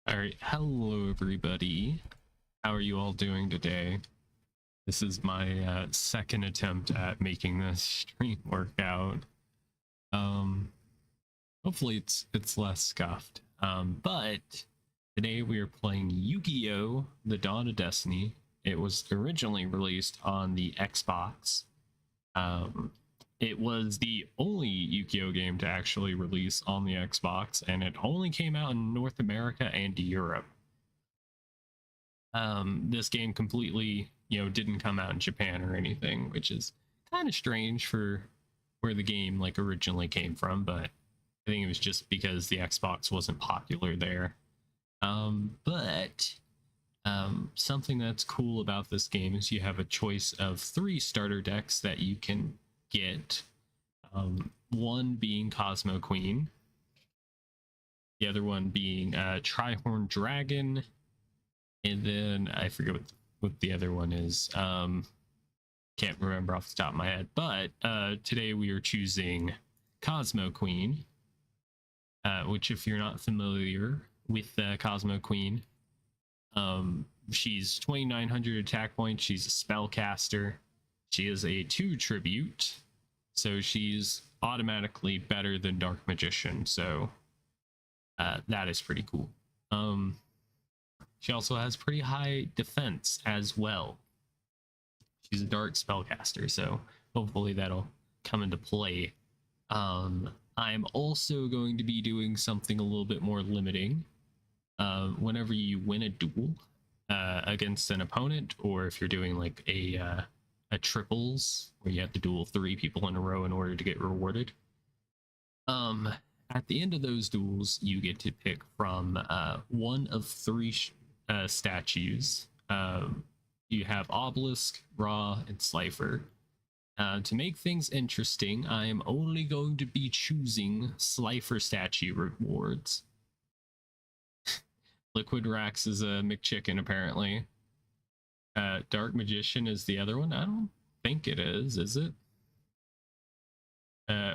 Alright, hello everybody. How are you all doing today? This is my second attempt at making this stream work out. Hopefully it's less scuffed. But today we are playing Yu-Gi-Oh! The Dawn of Destiny. It was originally released on the Xbox. It was the only Yu-Gi-Oh! Game to actually release on the Xbox, and it only came out in North America and Europe. This game completely, didn't come out in Japan or anything, which is kind of strange for where the game originally came from, but I think it was just because the Xbox wasn't popular there. But something that's cool about this game is you have a choice of 3 starter decks that you can get. One being Cosmo Queen, the other one being Trihorn Dragon, and then I forget what the other one is. Can't remember off the top of my head, but today we are choosing Cosmo Queen, which, if you're not familiar with Cosmo Queen, she's 2,900 attack points. She's a spellcaster. She is a 2 tribute, so she's automatically better than Dark Magician, so that is pretty cool. She also has pretty high defense as well. She's a dark spellcaster, so hopefully that'll come into play. I'm also going to be doing something a little bit more limiting. Whenever you win a duel against an opponent, or if you're doing a triples where you have to duel 3 people in a row in order to get rewarded, at the end of those duels you get to pick from one of 3 statues. You have Obelisk, Ra, and Slifer. To make things interesting, I am only going to be choosing Slifer statue rewards. Liquid Rax is a McChicken, apparently. Dark Magician is the other one. I don't think it is it?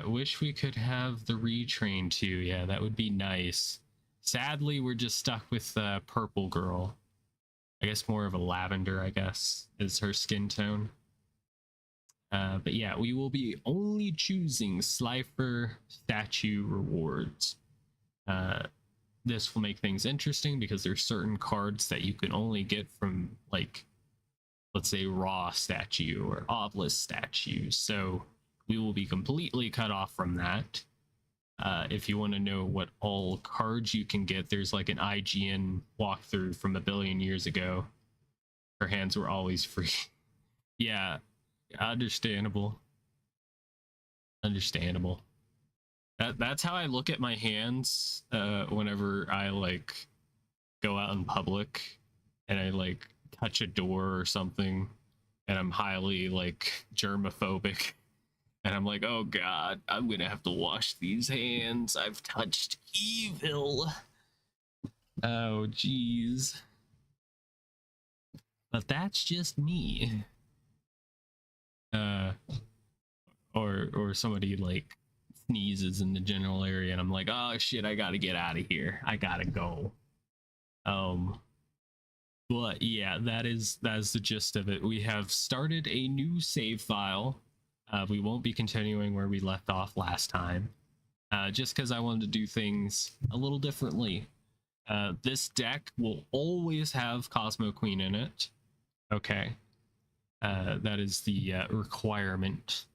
Wish we could have the retrain too. Yeah, that would be nice. Sadly, we're just stuck with Purple Girl. I guess more of a lavender, I guess, is her skin tone. But yeah, we will be only choosing Slifer statue rewards. This will make things interesting because there's certain cards that you can only get from, let's say, Raw statue or Obelisk statue. So we will be completely cut off from that. If you want to know what all cards you can get, there's like an IGN walkthrough from a billion years ago. Her hands were always free. Yeah, understandable. Understandable. That's how I look at my hands whenever I like go out in public and I like touch a door or something and I'm highly like germophobic and I'm like, oh god, I'm gonna have to wash these hands. I've touched evil. Oh jeez. But that's just me. Or somebody like sneezes in the general area and I'm like, oh shit, I gotta get out of here. I gotta go. But yeah, that's the gist of it. We have started a new save file. We won't be continuing where we left off last time. Just because I wanted to do things a little differently. This deck will always have Cosmo Queen in it. Okay. That is the requirement.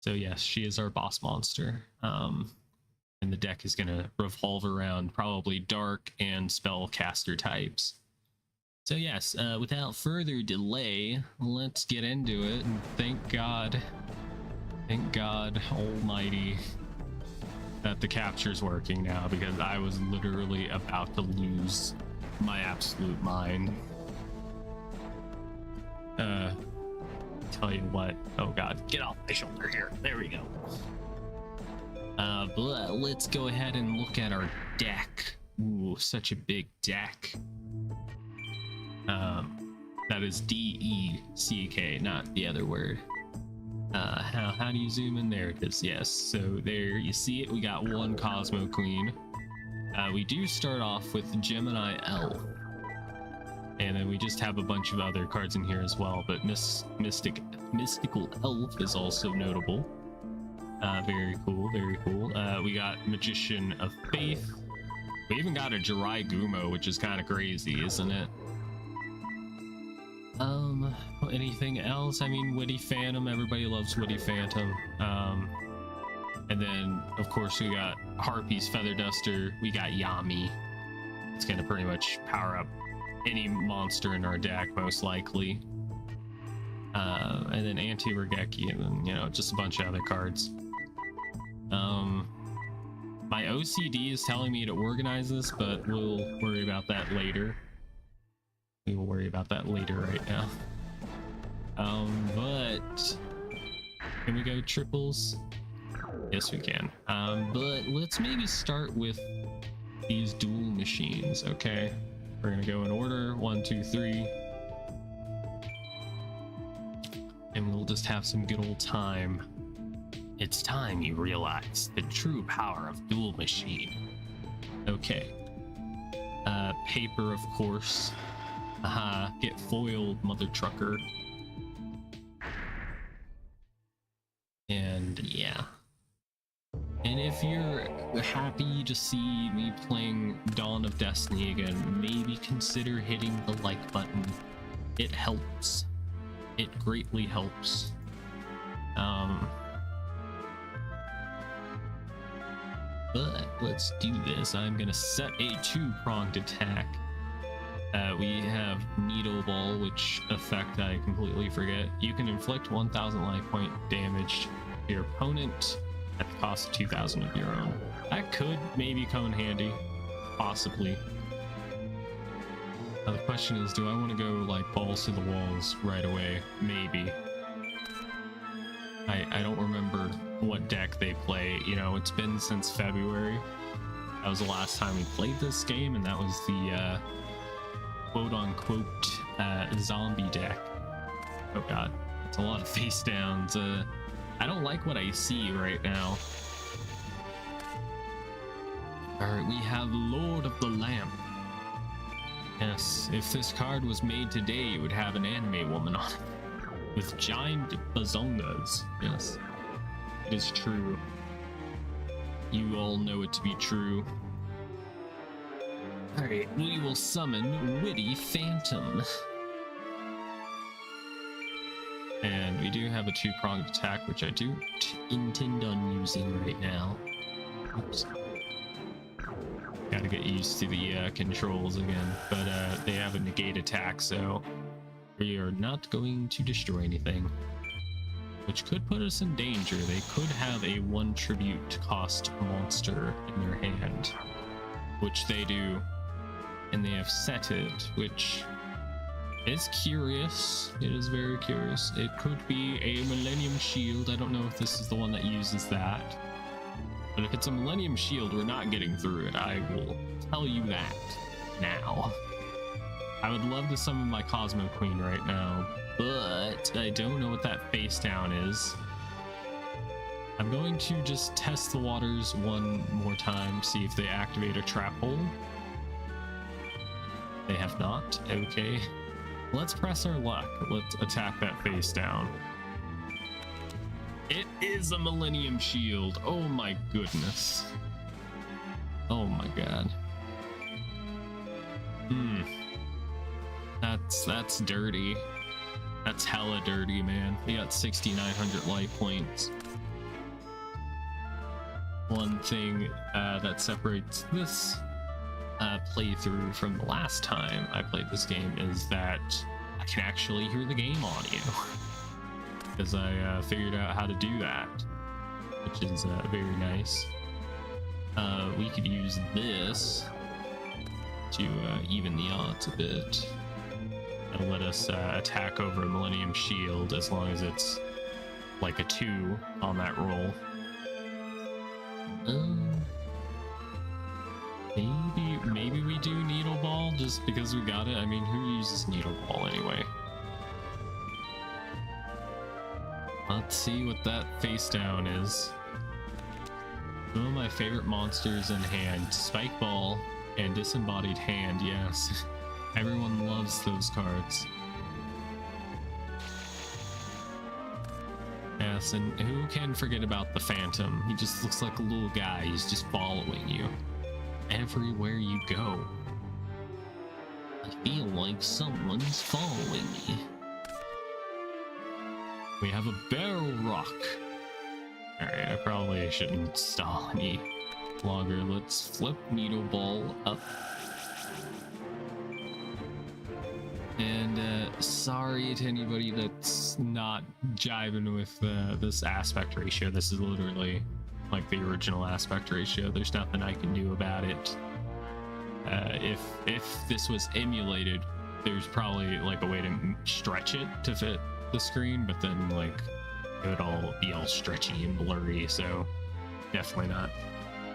So yes, she is our boss monster. And the deck is going to revolve around probably dark and spellcaster types. So yes, without further delay, let's get into it. And thank God almighty that the capture's working now, because I was literally about to lose my absolute mind. Tell you what, oh god, get off my shoulder here. There we go. But let's go ahead and look at our deck. Ooh, such a big deck. That is D-E-C-K, not the other word. How do you zoom in? There it is. Yes, so there you see it. We got one Cosmo Queen. We do start off with Gemini Elf, and then we just have a bunch of other cards in here as well, but Mystical Elf is also notable. Very cool, very cool. We got Magician of Faith. We even got a Jirai Gumo, which is kind of crazy, isn't it? Anything else? I mean, Witty Phantom, everybody loves Witty Phantom. And then, of course, we got Harpy's Feather Duster. We got Yami. It's gonna pretty much power up any monster in our deck, most likely. And then Anti-Regeki, and then, you know, just a bunch of other cards. My OCD is telling me to organize this, but we'll worry about that later. We will worry about that later right now. But can we go triples? Yes, we can. But let's maybe start with these dual machines, okay? We're gonna go in order, 1, 2, 3. And we'll just have some good old time. It's time you realize the true power of dual machine. Okay. Paper, of course. Aha, get foiled, mother trucker. And yeah. And if you're happy to see me playing Dawn of Destiny again, maybe consider hitting the like button. It helps. It greatly helps. But let's do this. I'm gonna set a 2-pronged attack. We have Needle Ball, which effect I completely forget. You can inflict 1,000 life point damage to your opponent at the cost of 2,000 of your own. That could maybe come in handy, possibly. Now the question is, do I want to go like balls to the walls right away? Maybe. I don't remember what deck they play. You know, it's been since February. That was the last time we played this game, and that was the quote-unquote zombie deck. Oh god, it's a lot of face downs. I don't like what I see right now. Alright, we have Lord of the Lamp. Yes, if this card was made today, it would have an anime woman on it. With giant bazongas. Yes, it is true. You all know it to be true. Alright, we will summon Witty Phantom. And we do have a 2-pronged attack, which I do intend on using right now. Oops. Gotta get used to the controls again, but they have a negate attack, so we are not going to destroy anything, which could put us in danger. They could have a 1 tribute cost monster in their hand, which they do, and they have set it, which is curious. It is very curious. It could be a Millennium Shield. I don't know if this is the one that uses that. But if it's a Millennium Shield, we're not getting through it. I will tell you that now. I would love to summon my Cosmo Queen right now, but I don't know what that face down is. I'm going to just test the waters one more time, see if they activate a trap hole. They have not. Okay. Let's press our luck. Let's attack that face down. It is a Millennium Shield. Oh my goodness. Oh my god. That's dirty. That's hella dirty, man. We got 6,900 life points. One thing that separates this playthrough from the last time I played this game is that I can actually hear the game audio. Because I figured out how to do that, which is very nice. We could use this to even the odds a bit. It'll let us attack over a Millennium Shield as long as it's like a 2 on that roll. Maybe we do Needle Ball just because we got it. I mean, who uses Needle Ball anyway? Let's see what that face down is. Some of my favorite monsters in hand: Spike Ball and Disembodied Hand. Yes, everyone loves those cards. Yes, and who can forget about the Phantom? He just looks like a little guy. He's just following you everywhere you go. I feel like someone's following me. We have a Barrel Rock. Alright, I probably shouldn't stall any longer. Let's flip Needle Ball up. And sorry to anybody that's not jiving with this aspect ratio. This is literally like the original aspect ratio. There's nothing I can do about it. If this was emulated, there's probably like a way to stretch it to fit the screen, but then like it would all be all stretchy and blurry, so definitely not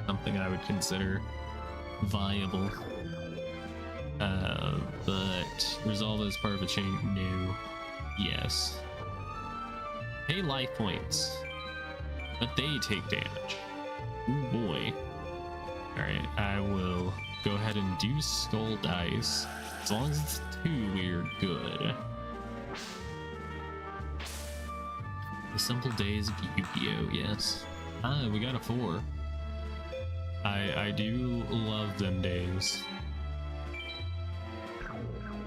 something I would consider viable. But resolve as part of a chain? No. Yes. Pay life points, but they take damage. Oh boy. Alright, I will go ahead and do Skull Dice. As long as it's 2, we're good. The Simple Days of Yu-Gi-Oh! Yes. Ah, we got a 4. I do love them days.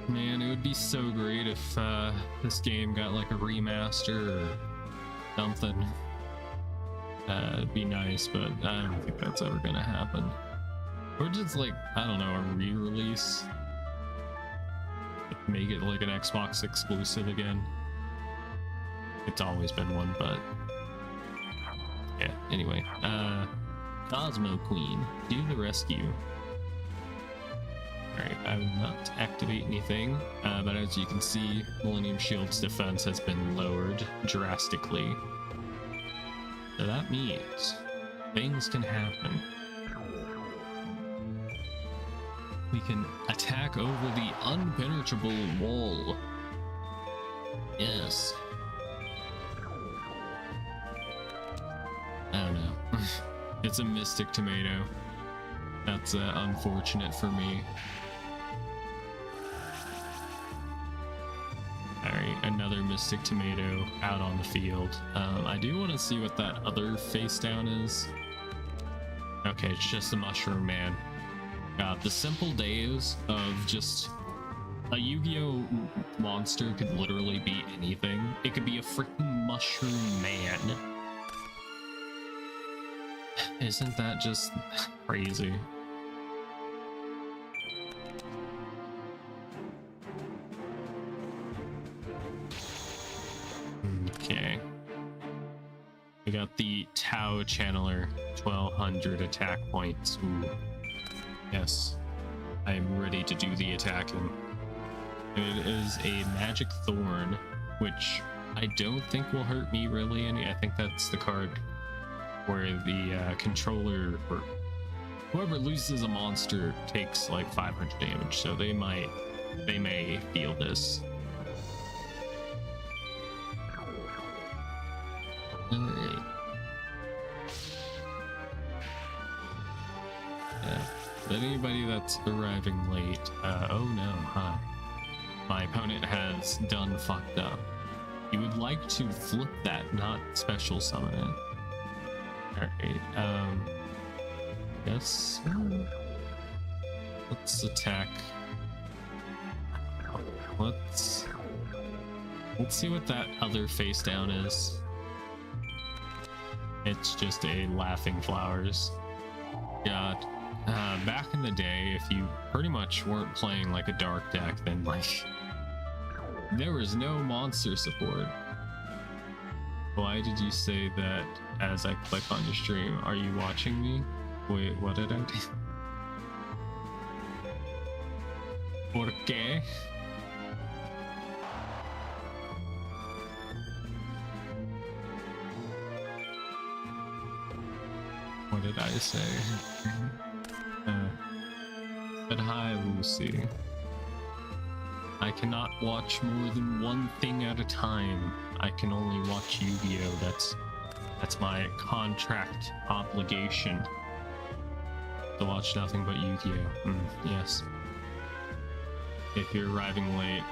Man, it would be so great if this game got like a remaster or something. It'd be nice, but I don't think that's ever gonna happen. Or just like, I don't know, a re-release. Make it like an Xbox exclusive again. It's always been one, but yeah, anyway. Cosmo Queen, do the rescue. Alright, I will not activate anything, but as you can see, Millennium Shield's defense has been lowered drastically. So that means things can happen. We can attack over the unpenetrable wall. Yes. I don't know. It's a Mystic Tomato. That's unfortunate for me. Alright, another Mystic Tomato out on the field. I do want to see what that other face down is. Okay, it's just a Mushroom Man. God, the simple days of just a Yu-Gi-Oh monster could literally be anything. It could be a freaking Mushroom Man. Isn't that just crazy? Okay. We got the Tau Channeler, 1200 attack points. Ooh. Yes. I am ready to do the attacking. It is a magic thorn, which I don't think will hurt me really any. I think that's the card where the controller or whoever loses a monster takes like 500 damage, so they may feel this. Alright. Yeah. But anybody that's arriving late, oh no, huh? My opponent has done fucked up. You would like to flip that, not special summon it. Alright, yes. Let's attack. Let's see what that other face down is. It's just a laughing flowers. God. Back in the day, if you pretty much weren't playing like a dark deck, then like there was no monster support. Why did you say that as I click on your stream? Are you watching me? Wait, what did I do? ¿Por qué? What did I say? But hi, Lucy. I cannot watch more than one thing at a time. I can only watch Yu-Gi-Oh! That's my contract obligation. To watch nothing but Yu-Gi-Oh! Yes. If you're arriving late,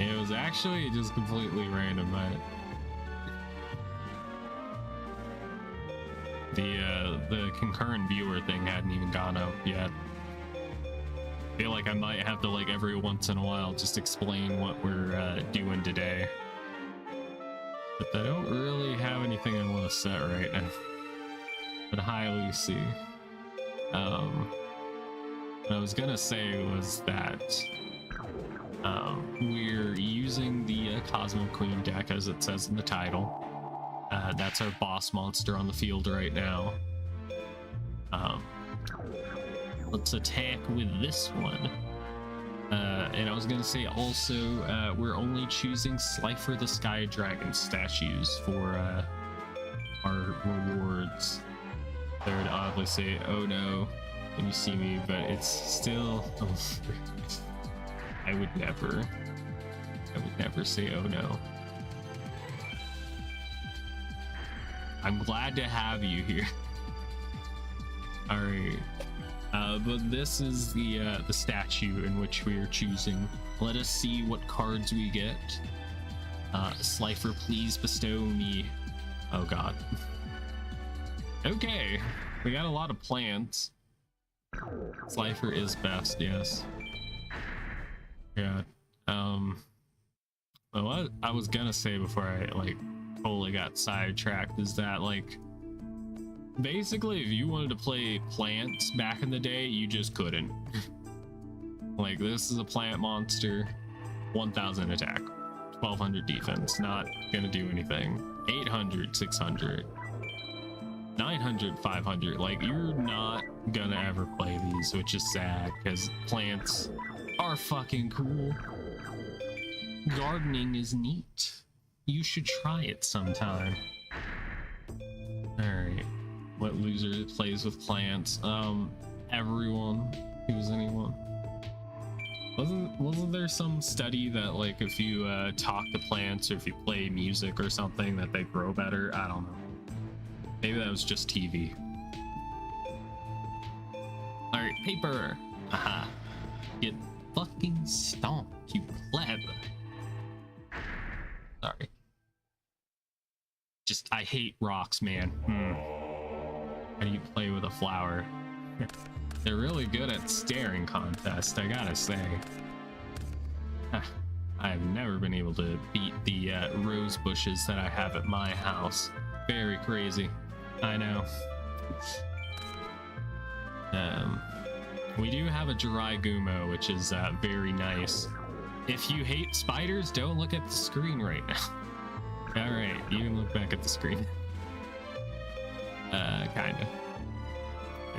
it was actually just completely random. The concurrent viewer thing hadn't even gone up yet. I feel like I might have to like every once in a while just explain what we're doing today. But I don't really have anything I want to set right now. But hi, Lucy. What I was gonna say was that we're using the Cosmo Queen deck as it says in the title. That's our boss monster on the field right now. Let's attack with this one. And I was gonna say also, we're only choosing Slifer the Sky Dragon statues for our rewards. They would obviously say, oh no, when you see me, but it's still... I would never say oh no. I'm glad to have you here. Alright. But this is the statue in which we are choosing. Let us see what cards we get. Slifer, please bestow me. Oh god. Okay. We got a lot of plants. Slifer is best, yes. Yeah. Well, what I was gonna say before I like totally got sidetracked is that like basically if you wanted to play plants back in the day, you just couldn't. Like this is a plant monster, 1000 attack, 1200 defense, not gonna do anything. 800, 600, 900, 500. Like you're not gonna ever play these, which is sad because plants are fucking cool. Gardening is neat. You should try it sometime. Alright. What loser plays with plants? Everyone who's anyone. Wasn't there some study that like if you talk to plants or if you play music or something that they grow better? I don't know. Maybe that was just TV. Alright, paper! Aha. Get fucking stomped, you pleb. Sorry. Just, I hate rocks, man. How do you play with a flower? They're really good at staring contest, I gotta say. I've never been able to beat the rose bushes that I have at my house. Very crazy. I know. We do have a Gumo, which is very nice. If you hate spiders, don't look at the screen right now. All right, you can look back at the screen. Kinda.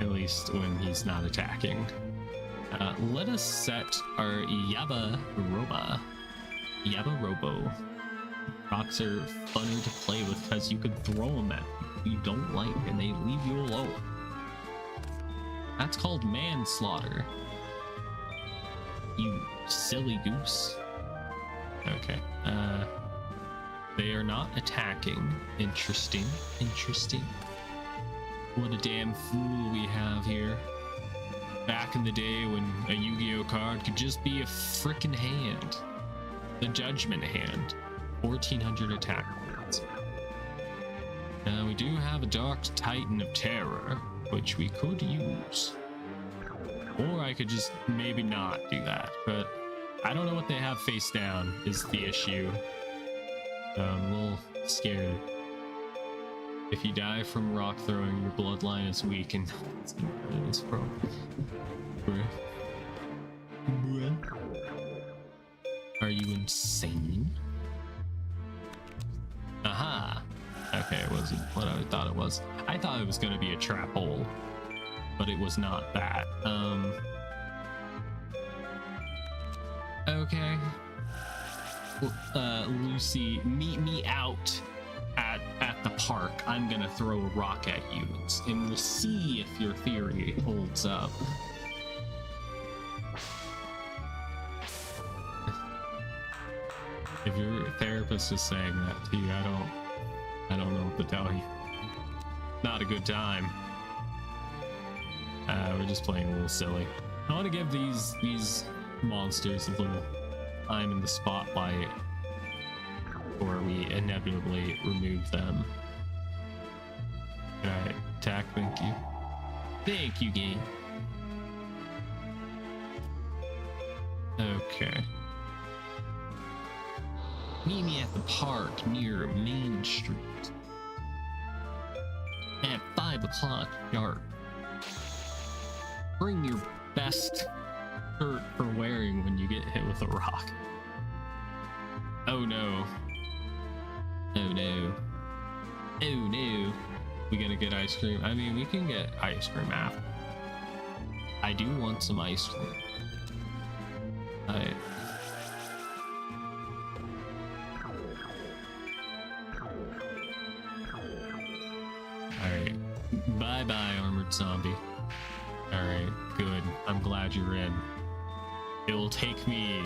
At least when he's not attacking. Let us set our Yaba Robo. Rocks are funner to play with because you could throw them at people you don't like and they leave you alone. That's called manslaughter. You silly goose. Okay. They are not attacking. Interesting. What a damn fool we have here. Back in the day when a Yu-Gi-Oh card could just be a frickin' hand. The Judgment Hand. 1400 attack points. Now we do have a Dark Titan of Terror, which we could use. Or I could just maybe not do that, but I don't know what they have face down is the issue. I'm a little scared. If you die from rock throwing, your bloodline is weak and it's from. Are you insane? Aha! Okay, it wasn't what I thought it was. I thought it was going to be a trap hole, but it was not that. Okay. Lucy, meet me out at the park. I'm gonna throw a rock at you, and we'll see if your theory holds up. If your therapist is saying that to you, I don't know what to tell you. Not a good time. We're just playing a little silly. I want to give these monsters a little time in the spotlight before we inevitably remove them. Alright, attack, thank you. Thank you, game. Okay. Meet me at the park near Main Street at 5 o'clock sharp. Bring your best shirt for wearing when you get hit with a rock. Oh no. Oh no. Oh no. We gonna get ice cream? I mean, we can get ice cream after. I do want some ice cream. Alright. Bye-bye, armored zombie. Alright, good. I'm glad you're in. It will take me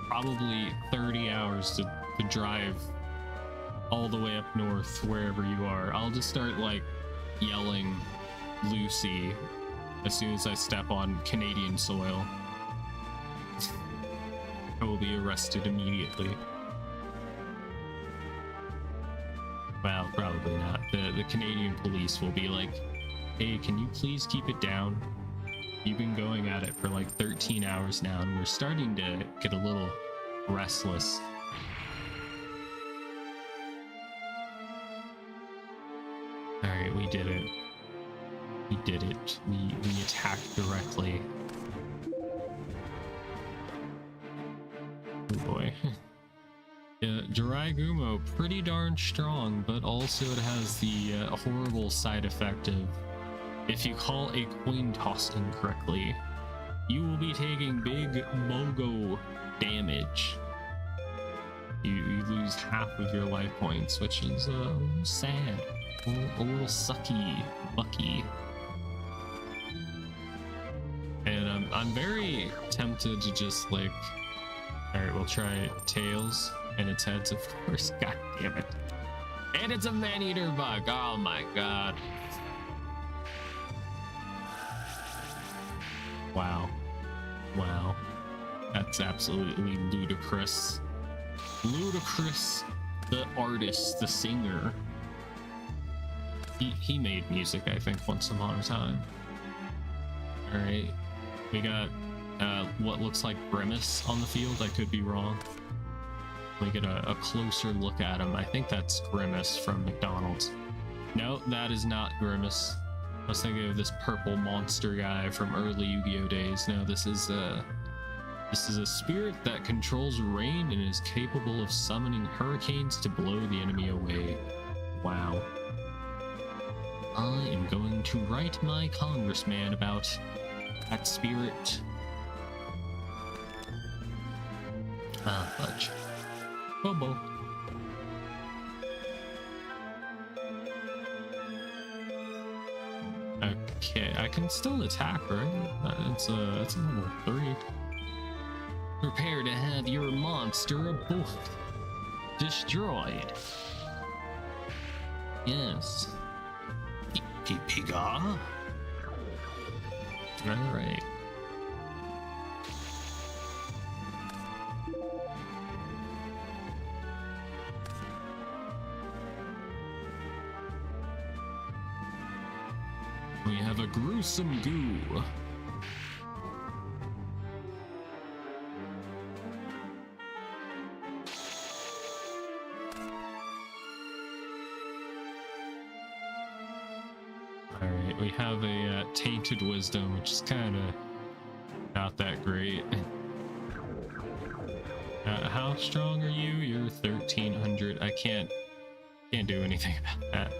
probably 30 hours to drive all the way up north, wherever you are. I'll just start, like, yelling Lucy as soon as I step on Canadian soil. I will be arrested immediately. Well, probably not. The Canadian police will be like, hey, can you please keep it down? You've been going at it for like 13 hours now, and we're starting to get a little restless. Alright, we did it. We did it. We attacked directly. Oh boy. Yeah, Gumo, pretty darn strong, but also it has the horrible side effect of if you call a coin toss incorrectly, you will be taking big mogo damage. You lose half of your life points, which is a little sad, a little sucky, bucky. And I'm very tempted to just like, all right, we'll try tails. And its heads, of course. God damn it. And it's a man-eater bug. Oh my god. Wow. Wow. That's absolutely ludicrous. Ludicrous, the artist, the singer. He made music, I think, once upon a time. Alright. We got what looks like Grimace on the field. I could be wrong. We get a closer look at him. I think that's Grimace from McDonald's. No, that is not Grimace. I was thinking of this purple monster guy from early Yu-Gi-Oh days. No, this is a spirit that controls rain and is capable of summoning hurricanes to blow the enemy away. Wow. I am going to write my congressman about that spirit. Ah, fudge. Bobo. Okay, I can still attack, right? It's a level 3. Prepare to have your monster destroyed. Yes. Piga. All right. We have a gruesome goo. Alright, we have a tainted wisdom, which is kind of not that great. How strong are you? You're 1300. I can't do anything about that.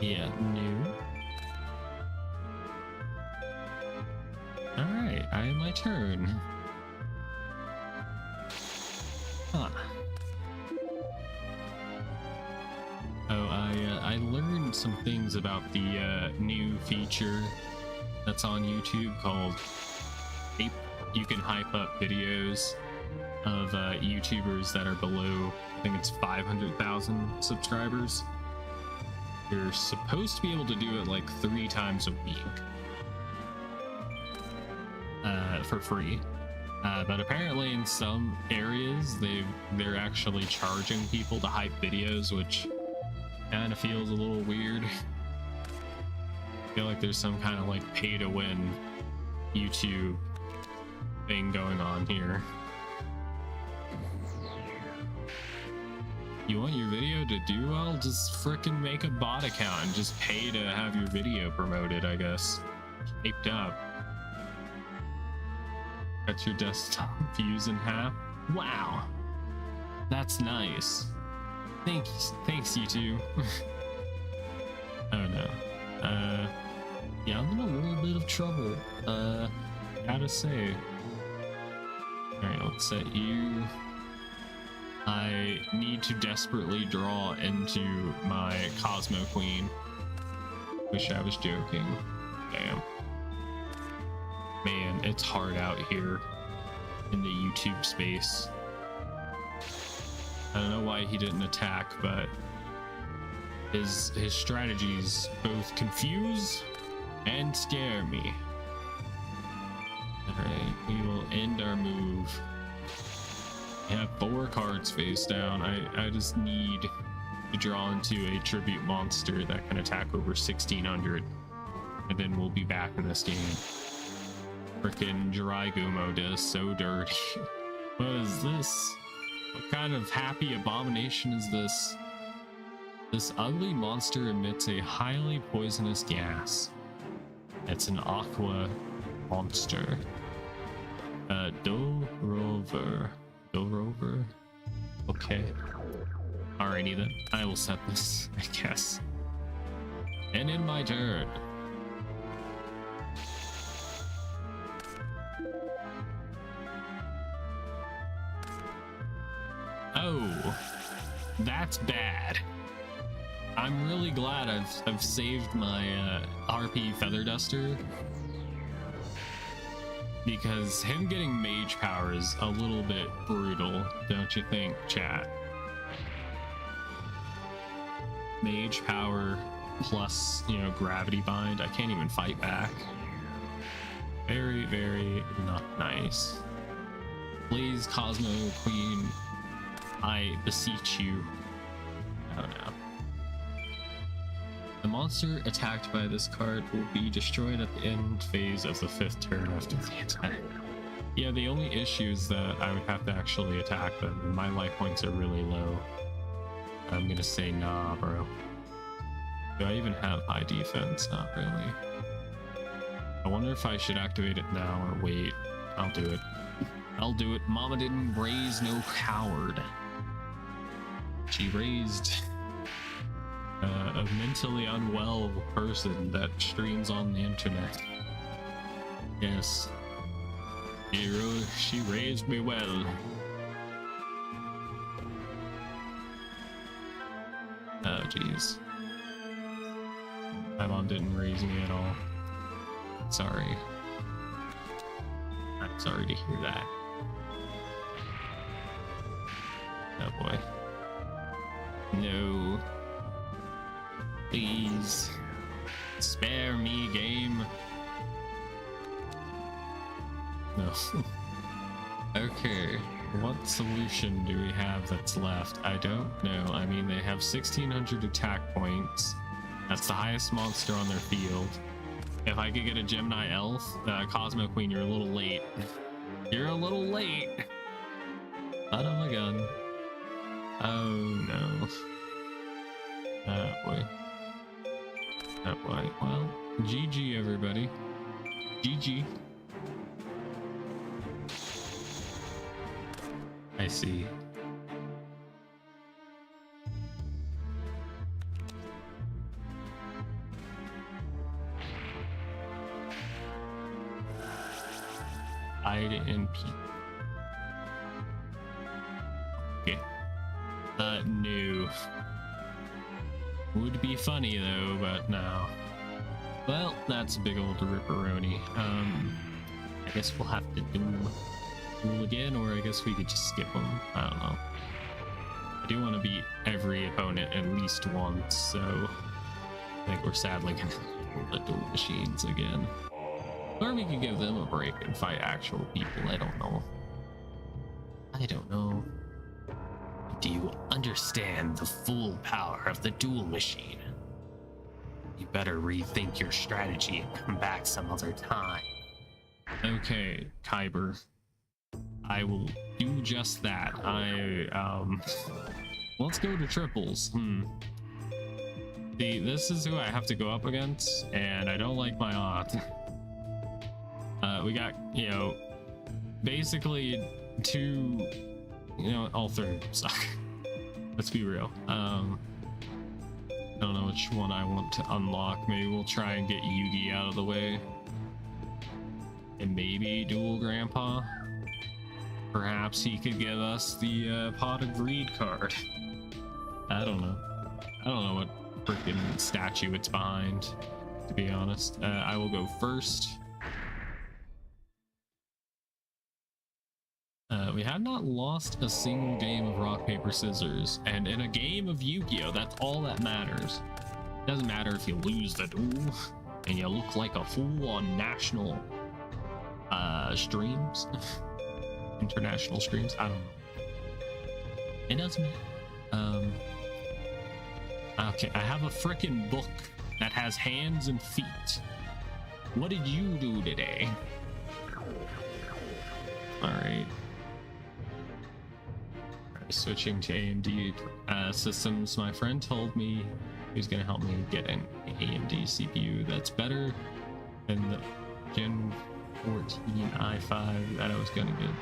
Yeah, new. Alright, I have my turn. Huh. Oh, I learned some things about the new feature that's on YouTube called Hype. You can hype up videos of YouTubers that are below, I think it's 500,000 subscribers. You're supposed to be able to do it like 3 times a week for free. But apparently in some areas they're actually charging people to hype videos, which kind of feels a little weird. I feel like there's some kind of like pay to win YouTube thing going on here. You want your video to do well? Just frickin' make a bot account and just pay to have your video promoted, I guess. Hyped up. Cut your desktop views in half. Wow. That's nice. Thanks YouTube. Oh no. Yeah, I'm in a little bit of trouble. Gotta say. Alright, let's set you. I need to desperately draw into my Cosmo Queen. Wish I was joking. Damn. Man, it's hard out here in the YouTube space. I don't know why he didn't attack, but his strategies both confuse and scare me. Alright, we will end our move. We have 4 cards face down. I just need to draw into a tribute monster that can attack over 1600, and then we'll be back in this game. Frickin' Dragumo does so dirty. What is this? What kind of happy abomination is this? This ugly monster emits a highly poisonous gas. It's an aqua monster. Rover. Okay. Alrighty then. I will set this, I guess. And in my turn. Oh, that's bad. I'm really glad I've saved my RP Feather Duster, because him getting mage power is a little bit brutal, don't you think, chat? Mage power plus, you know, gravity bind. I can't even fight back. Very, very not nice. Please, Cosmo Queen, I beseech you. Oh no. The monster attacked by this card will be destroyed at the end phase of the 5th turn after the attack. Yeah, the only issue is that I would have to actually attack them, and my life points are really low. I'm gonna say nah, bro. Do I even have high defense? Not really. I wonder if I should activate it now or wait. I'll do it. I'll do it. Mama didn't raise no coward. She raised a mentally unwell person that streams on the internet. Yes. She raised me well. Oh, jeez. My mom didn't raise me at all. Sorry. I'm sorry to hear that. Oh boy. No. Please. Spare me, game. No. Okay. What solution do we have that's left? I don't know. I mean, they have 1,600 attack points. That's the highest monster on their field. If I could get a Gemini Elf, Cosmo Queen, you're a little late. You're a little late. Son of a gun. Oh no. Oh boy. Oh boy. Well, GG everybody. GG. I see. Hide and peek. Okay. No. Would be funny though, but no. Well, that's a big old ripperoni. I guess we'll have to do again, or I guess we could just skip them. I don't know. I do want to beat every opponent at least once, so I think we're sadly gonna do the dual machines again. Or we could give them a break and fight actual people. I don't know. I don't know. Do you understand the full power of the duel machine? You better rethink your strategy and come back some other time. Okay, Kyber. I will do just that. Let's go to triples. See, this is who I have to go up against, and I don't like my odds. We got, you know, basically two, you know, all three of them suck. Let's be real. I don't know which one I want to unlock. Maybe we'll try and get Yugi out of the way. And maybe Dual Grandpa. Perhaps he could give us the Pot of Greed card. I don't know. I don't know what freaking statue it's behind, to be honest. I will go first. We have not lost a single game of rock, paper, scissors, and in a game of Yu-Gi-Oh, that's all that matters. It doesn't matter if you lose the duel and you look like a fool on national streams, international streams. I don't know. It doesn't matter. Okay, I have a freaking book that has hands and feet. What did you do today? All right. Switching to AMD systems, my friend told me he was going to help me get an AMD CPU that's better than the Gen 14 i5 that I was going to give.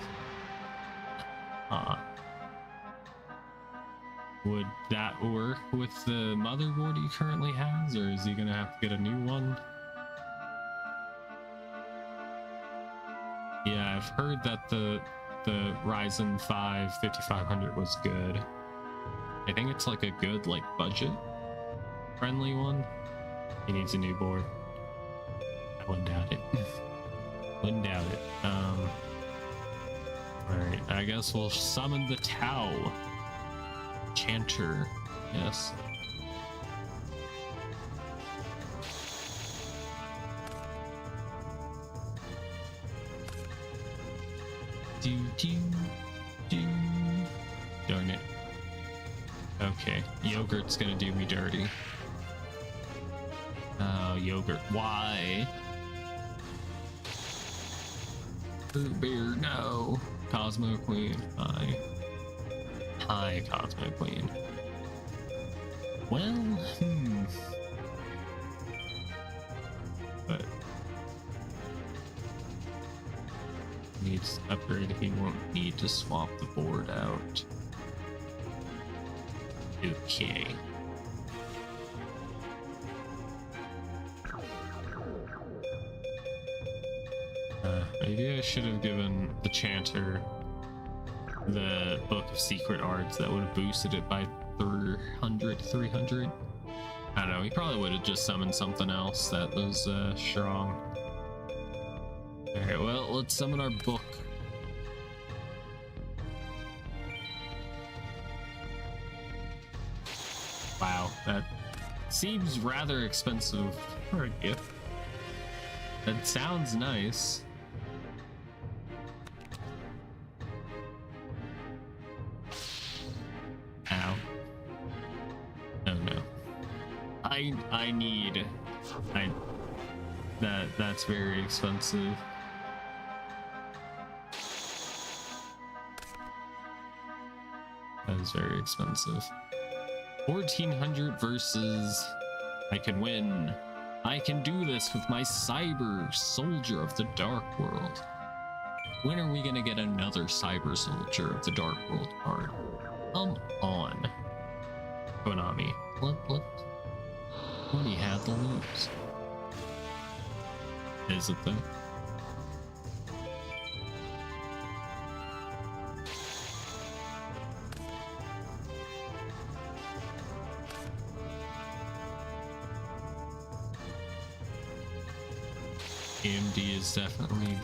Would that work with the motherboard he currently has, or is he going to have to get a new one? Yeah, I've heard that the Ryzen 5 5500 was good. I think it's like a good, like, budget friendly one. He needs a new board. I wouldn't doubt it. Wouldn't doubt it. Alright, I guess we'll summon the Tau. Chanter. Yes. Darn it. Okay, Yogurt's gonna do me dirty. Oh, yogurt. Why? Fruit beer, no. Cosmo Queen. Hi. Hi, Cosmo Queen. Well, But needs to upgrade. He won't need to swap the board out. Okay. Maybe I should have given the chanter the Book of Secret Arts. That would have boosted it by 300. I don't know, he probably would have just summoned something else that was strong. Alright, well, let's summon our book. Wow, that seems rather expensive for a gift. That sounds nice. Ow. Oh no. That's very expensive. That is very expensive. 1400 versus I can win. I can do this with my Cyber Soldier of the Dark World. When are we gonna get another Cyber Soldier of the Dark World card? Come on, Konami. What? When he had the lose. Is it though? AMD is definitely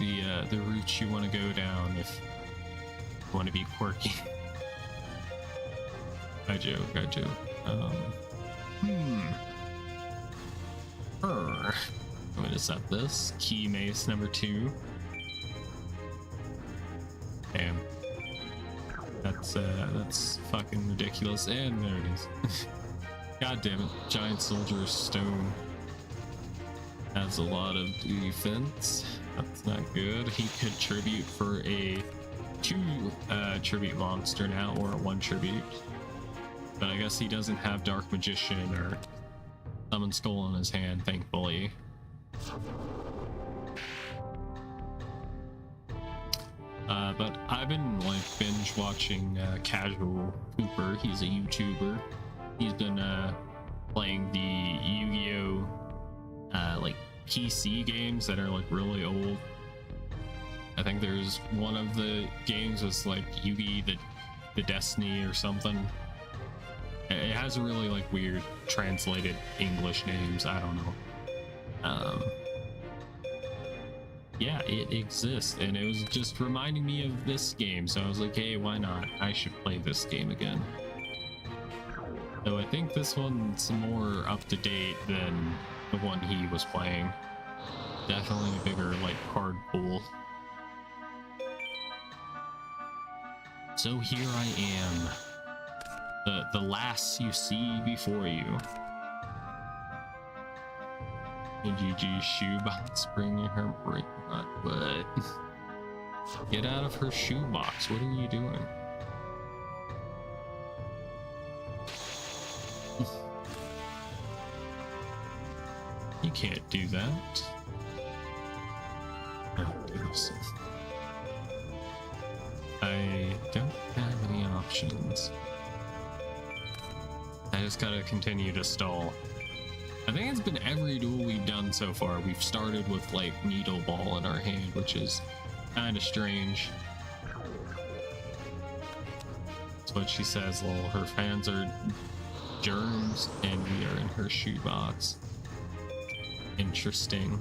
the route you want to go down if you want to be quirky. I joke. I'm gonna set this key mace number 2. Damn, that's fucking ridiculous. And there it is. God damn it, giant soldier of stone. Has a lot of defense. That's not good. He could tribute for a 2 tribute monster now, or a 1 tribute. But I guess he doesn't have Dark Magician or Summon Skull in his hand, thankfully. But I've been like binge watching Casual Cooper. He's a YouTuber. He's been playing the Yu-Gi-Oh! Like PC games that are like really old. I think there's one of the games was like Yu-Gi the Destiny or something. It has a really like weird translated English names. I don't know. Yeah, it exists, and it was just reminding me of this game, so I was like, hey, why not? I should play this game again. So I think this one's more up to date than the one he was playing. Definitely a bigger like card pool. So here I am, the lass you see before you. GG shoebox bringing her break. What? Get out of her shoebox. What are you doing? You can't do that. Oh, goodness. I don't have any options. I just gotta continue to stall. I think it's been every duel we've done so far. We've started with like Needle Ball in our hand, which is kind of strange. That's what she says, lol. Her fans are germs and we are in her shoebox. Interesting.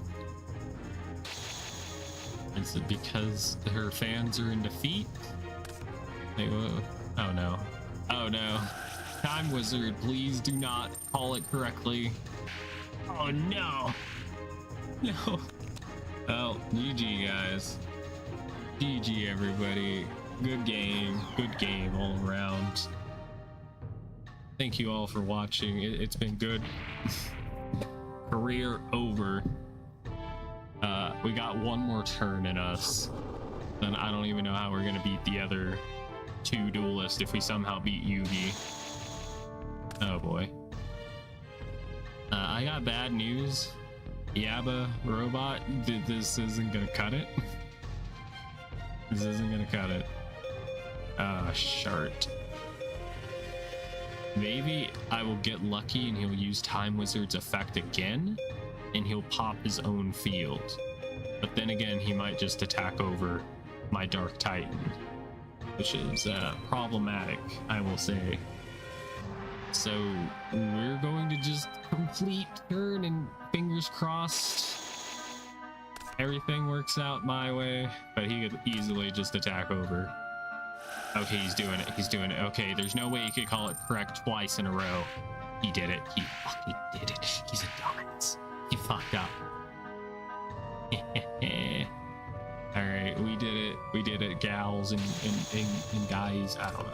Is it because her fans are in defeat? Like, oh no. Oh no. Time Wizard, please do not call it correctly. Oh no. No. Well, GG guys. GG everybody. Good game all around. Thank you all for watching. It's been good. Career over. We got one more turn in us. Then I don't even know how we're gonna beat the other two duelists if we somehow beat Yugi. Oh boy. I got bad news. Yabba robot, this isn't gonna cut it. This isn't gonna cut it. Shart. Maybe I will get lucky and he'll use Time Wizard's effect again, and he'll pop his own field. But then again, he might just attack over my Dark Titan, which is problematic, I will say. So we're going to just complete turn and fingers crossed everything works out my way, but he could easily just attack over. Okay, he's doing it. He's doing it. Okay, there's no way he could call it correct twice in a row. He did it. He fucking did it. He's a dumbass. He fucked up. Alright, we did it. We did it, gals and guys. I don't know.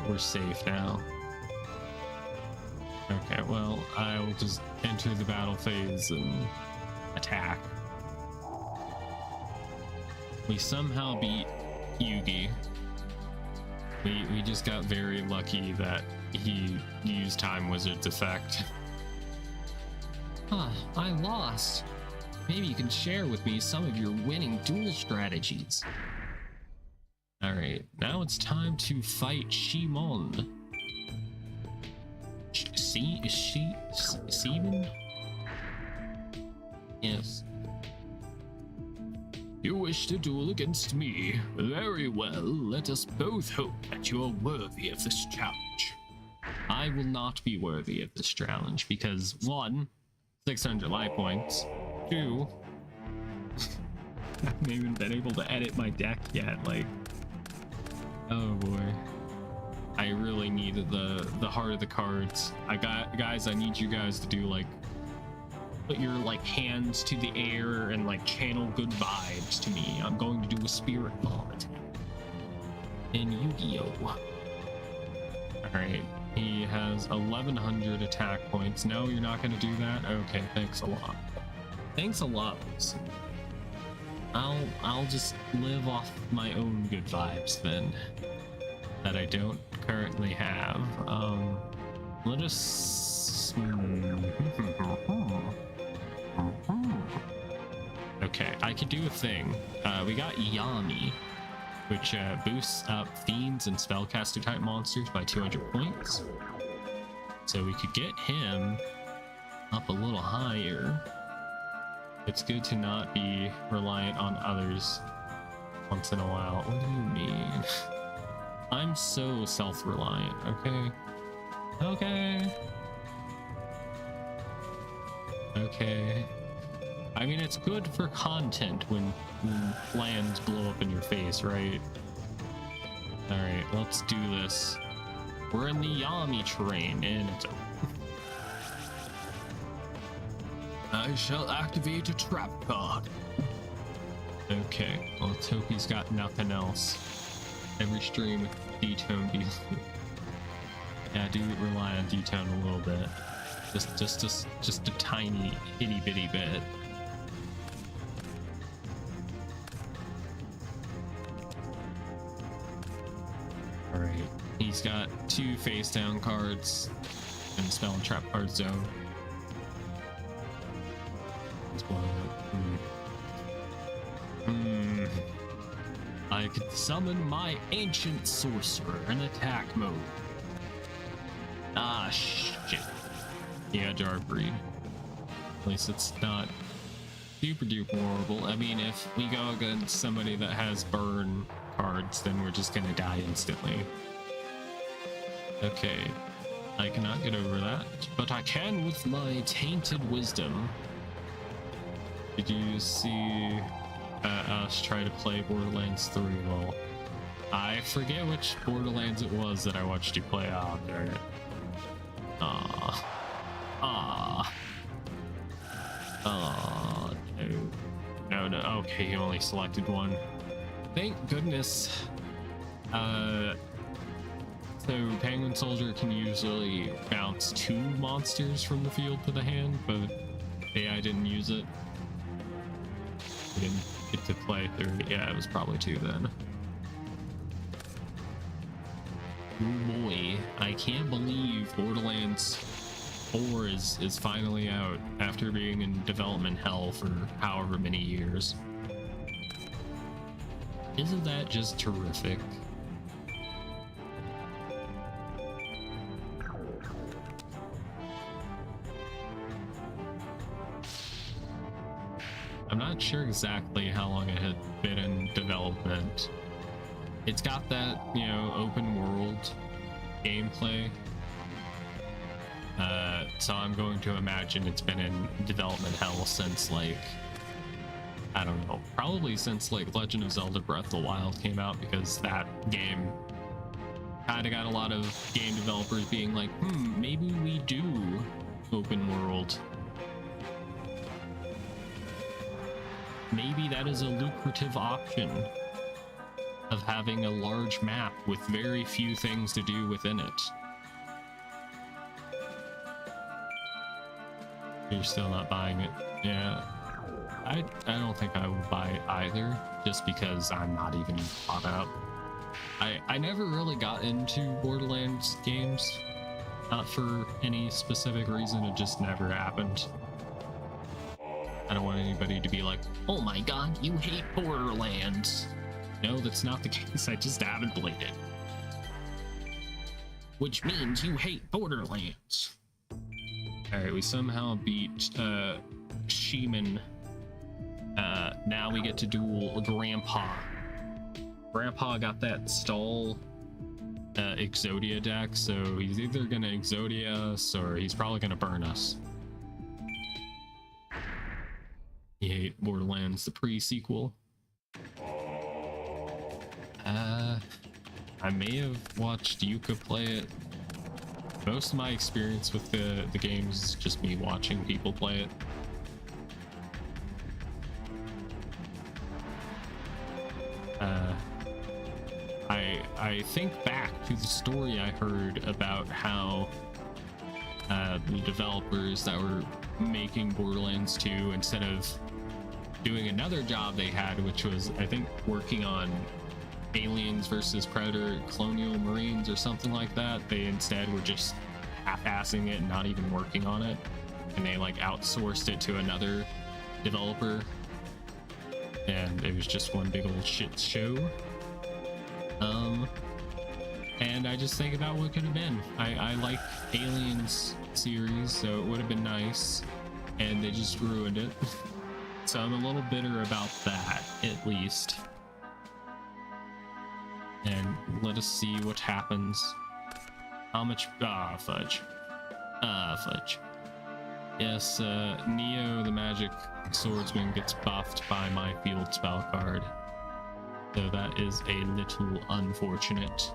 We're safe now. Okay, well, I'll just enter the battle phase and attack. We somehow beat Yugi. We just got very lucky that he used Time Wizard's effect. I lost. Maybe you can share with me some of your winning duel strategies. Alright, now it's time to fight Shimon. Seaman? Yes. You wish to duel against me? Very well, let us both hope that you are worthy of this challenge. I will not be worthy of this challenge because 1, 600 life points. 2, I haven't even been able to edit my deck yet, like, oh boy. I really needed the heart of the cards. Guys, I need you guys to do like, put your like hands to the air and like channel good vibes to me. I'm going to do a spirit bomb attack. And Yu-Gi-Oh! Alright, he has 1100 attack points. No, you're not gonna do that? Okay, thanks a lot. Thanks a lot, Wilson. I'll just live off my own good vibes then, that I don't currently have. Let us okay, I could do a thing. We got Yami, which boosts up fiends and spellcaster type monsters by 200 points, so we could get him up a little higher. It's good to not be reliant on others once in a while. What do you mean? I'm so self-reliant, okay? Okay. Okay. I mean, it's good for content when plans blow up in your face, right? Alright, let's do this. We're in the Yami train, and it's over. I shall activate a trap card. Okay, well, let's hope he's got nothing else. Every stream with D-Tone be yeah, I do rely on D-Tone a little bit. Just a tiny itty bitty bit. Alright, he's got 2 face down cards and spell and trap card zone. I could summon my ancient sorcerer in attack mode. Ah, shit. Yeah, Dark Breed. At least it's not super duper horrible. I mean, if we go against somebody that has burn cards, then we're just gonna die instantly. Okay, I cannot get over that, but I can with my tainted wisdom. Did you see us try to play Borderlands 3? Well, I forget which Borderlands it was that I watched you play out there. No, okay, he only selected one. Thank goodness. So Penguin Soldier can usually bounce 2 monsters from the field to the hand, but AI didn't use it. We didn't get to play through it. Yeah, it was probably 2 then. Oh boy, I can't believe Borderlands 4 is finally out after being in development hell for however many years. Isn't that just terrific? I'm not sure exactly how long it had been in development. It's got that, you know, open world gameplay. So I'm going to imagine it's been in development hell since, like, I don't know, probably since like Legend of Zelda Breath of the Wild came out, because that game kind of got a lot of game developers being like, maybe we do open world. Maybe that is a lucrative option of having a large map with very few things to do within it. You're still not buying it. Yeah. I don't think I would buy it either, just because I'm not even caught up. I never really got into Borderlands games. Not for any specific reason, it just never happened. I don't want anybody to be like, oh my god, you hate Borderlands. No, that's not the case, I just haven't played it. Which means you hate Borderlands. Alright, we somehow beat Sheeman. Now we get to duel Grandpa. Grandpa got that stall Exodia deck, so he's either gonna Exodia us or he's probably gonna burn us. You hate Borderlands, the pre-sequel. I may have watched Yuka play it. Most of my experience with the games is just me watching people play it. I think back to the story I heard about how the developers that were making Borderlands 2, instead of doing another job they had, which was, I think, working on Aliens versus Predator Colonial Marines or something like that, they instead were just half-assing it and not even working on it, and they like outsourced it to another developer, and it was just one big old shit show. And I just think about what could have been. I like Aliens series, so it would have been nice, and they just ruined it. So I'm a little bitter about that, at least. And let us see what happens. How much? Fudge. Fudge. Yes, Neo the Magic Swordsman gets buffed by my field spell card. So that is a little unfortunate.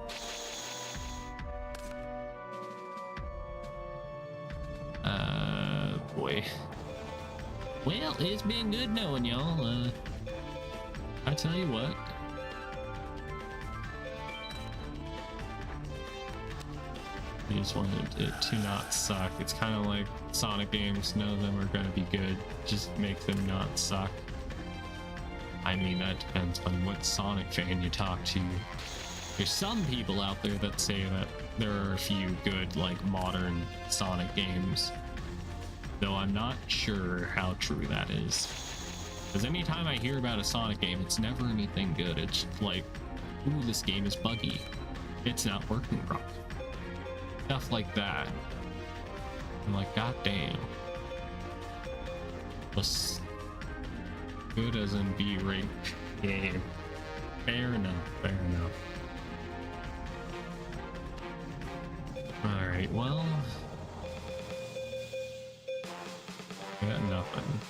Boy. Well, it's been good knowing y'all. I tell you what. I just wanted it to not suck. It's kind of like Sonic games. None of them are going to be good. Just make them not suck. I mean, that depends on what Sonic fan you talk to. There's some people out there that say that there are a few good, like, modern Sonic games. Though I'm not sure how true that is. Because anytime I hear about a Sonic game, it's never anything good. It's like, ooh, this game is buggy. It's not working properly. Stuff like that. I'm like, god damn. Was good as in B-ranked game. Fair enough, fair enough. Alright, well, I got nothing.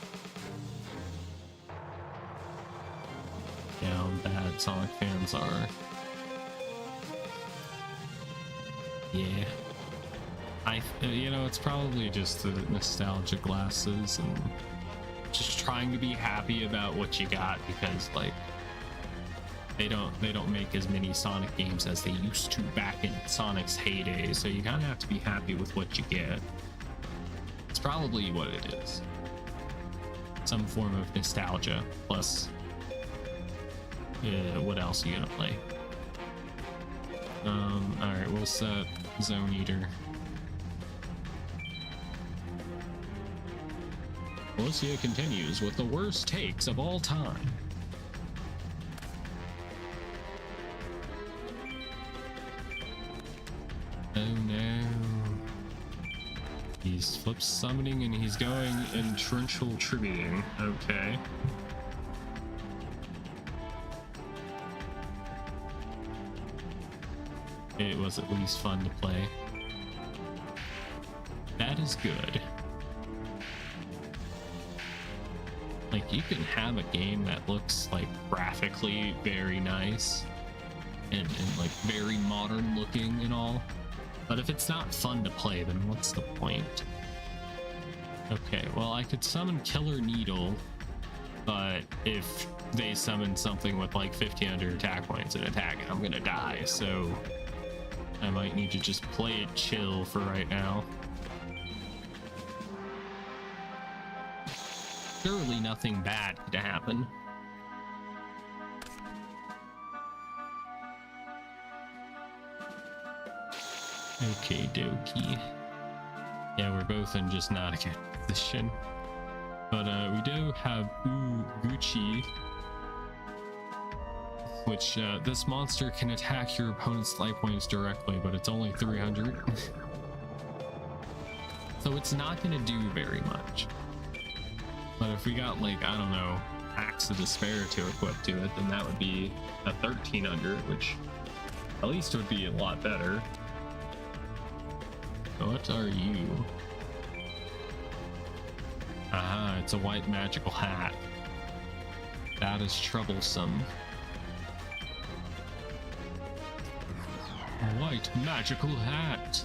Yeah, how bad Sonic fans are. Yeah. You know, it's probably just the nostalgia glasses and just trying to be happy about what you got, because, like, they don't make as many Sonic games as they used to back in Sonic's heyday, so you kind of have to be happy with what you get. It's probably what it is. Some form of nostalgia plus what else are you gonna play? Alright, we'll set Zone Eater. Alicia continues with the worst takes of all time. Oh no. He's flip summoning and he's going in torrential tributing. Okay. It was at least fun to play. That is good. Like, you can have a game that looks like graphically very nice and like very modern looking and all, but if it's not fun to play, then what's the point? Okay, well, I could summon Killer Needle, but if they summon something with like 1500 attack points and attack, I'm gonna die, so I might need to just play it chill for right now. Surely nothing bad could happen. Okay, dokie. Yeah, we're both in just not a good position. But we do have Gucci, which this monster can attack your opponent's life points directly, but it's only 300. So it's not going to do very much. But if we got, like, I don't know, Axe of Despair to equip to it, then that would be a 1300, which at least would be a lot better. What are you? Aha, it's a white magical hat. That is troublesome. A white magical hat.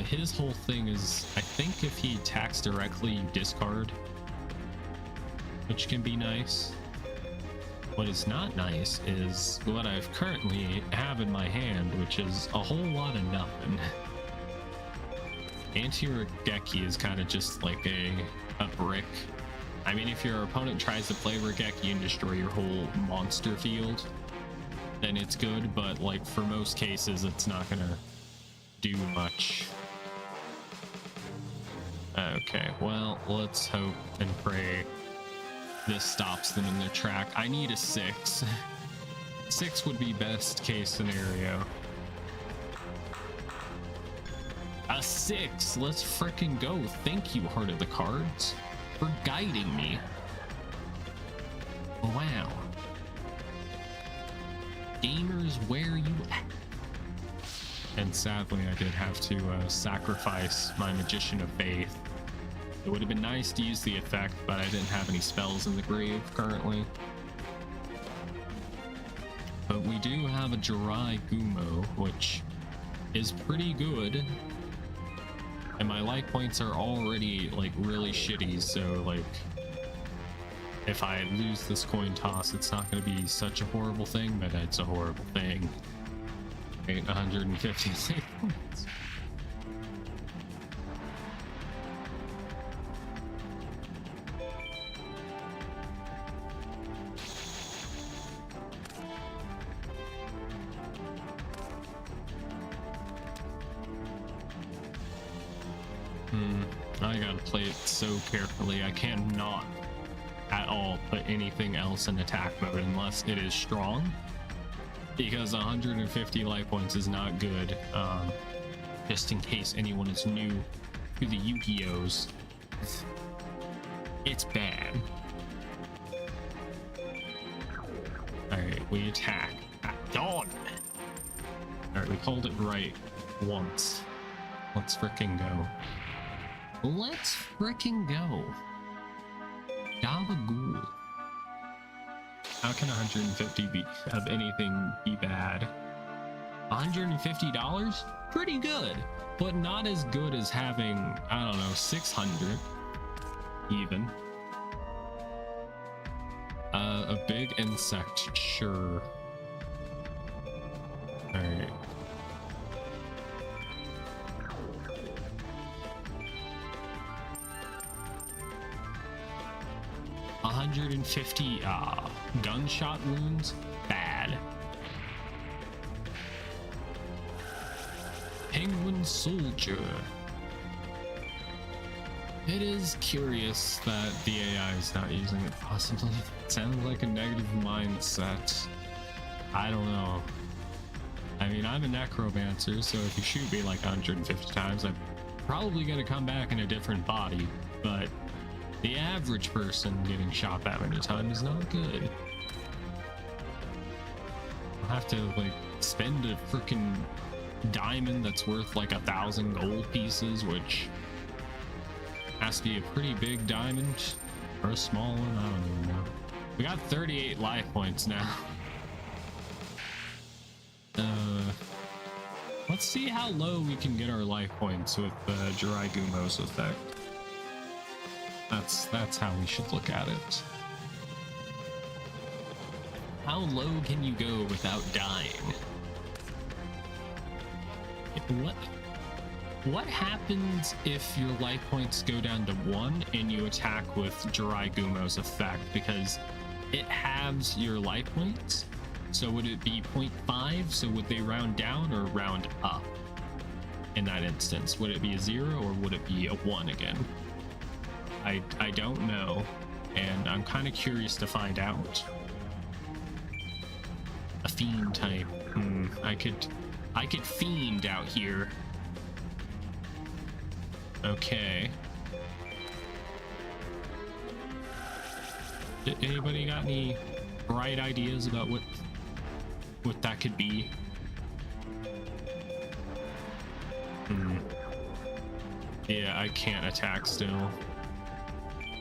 His whole thing is, I think if he attacks directly, you discard, which can be nice. What is not nice is what I've currently have in my hand, which is a whole lot of nothing. Anti-Regeki is kind of just like a brick. I mean, if your opponent tries to play Regeki and destroy your whole monster field, then it's good, but like for most cases, it's not gonna do much. Okay, well, let's hope and pray this stops them in their track. I need a 6. 6 would be best case scenario. A 6! Let's frickin' go. Thank you, Heart of the Cards, for guiding me. Wow. Gamers, where you at? And sadly, I did have to sacrifice my Magician of Faith. It would have been nice to use the effect, but I didn't have any spells in the grave currently. But we do have a Jirai Gumo, which is pretty good. And my life points are already like really shitty, so like if I lose this coin toss, it's not going to be such a horrible thing, but it's a horrible thing. 150 points. I gotta play it so carefully. I cannot at all put anything else in attack mode unless it is strong, because 150 life points is not good. Just in case anyone is new to the Yu-Gi-Ohs, it's bad. Alright, we attack at dawn. Alright, we called it right once. Let's frickin' go. Let's frickin' go. Gabagool. How can 150 of anything be bad? $150? Pretty good, but not as good as having, I don't know, 600 even. A big insect, sure. Alright. $150 gunshot wounds? Bad. Penguin soldier. It is curious that the AI is not using it possibly. It sounds like a negative mindset. I don't know. I mean, I'm a necromancer, so if you shoot me like 150 times, I'm probably gonna come back in a different body, but the average person getting shot that many times is not good. I'll have to like spend a freaking diamond that's worth like 1,000 gold pieces, which has to be a pretty big diamond or a small one. I don't even know. We got 38 life points now. Let's see how low we can get our life points with Jiraiya's effect. That's how we should look at it. How low can you go without dying? What happens if your life points go down to 1 and you attack with Jiraiya's effect? Because it halves your life points. So would it be 0.5? So would they round down or round up? In that instance, would it be a 0 or would it be a 1 again? I don't know, and I'm kind of curious to find out. A fiend type. I could fiend out here. Okay. Anybody got any bright ideas about what that could be? Yeah, I can't attack still.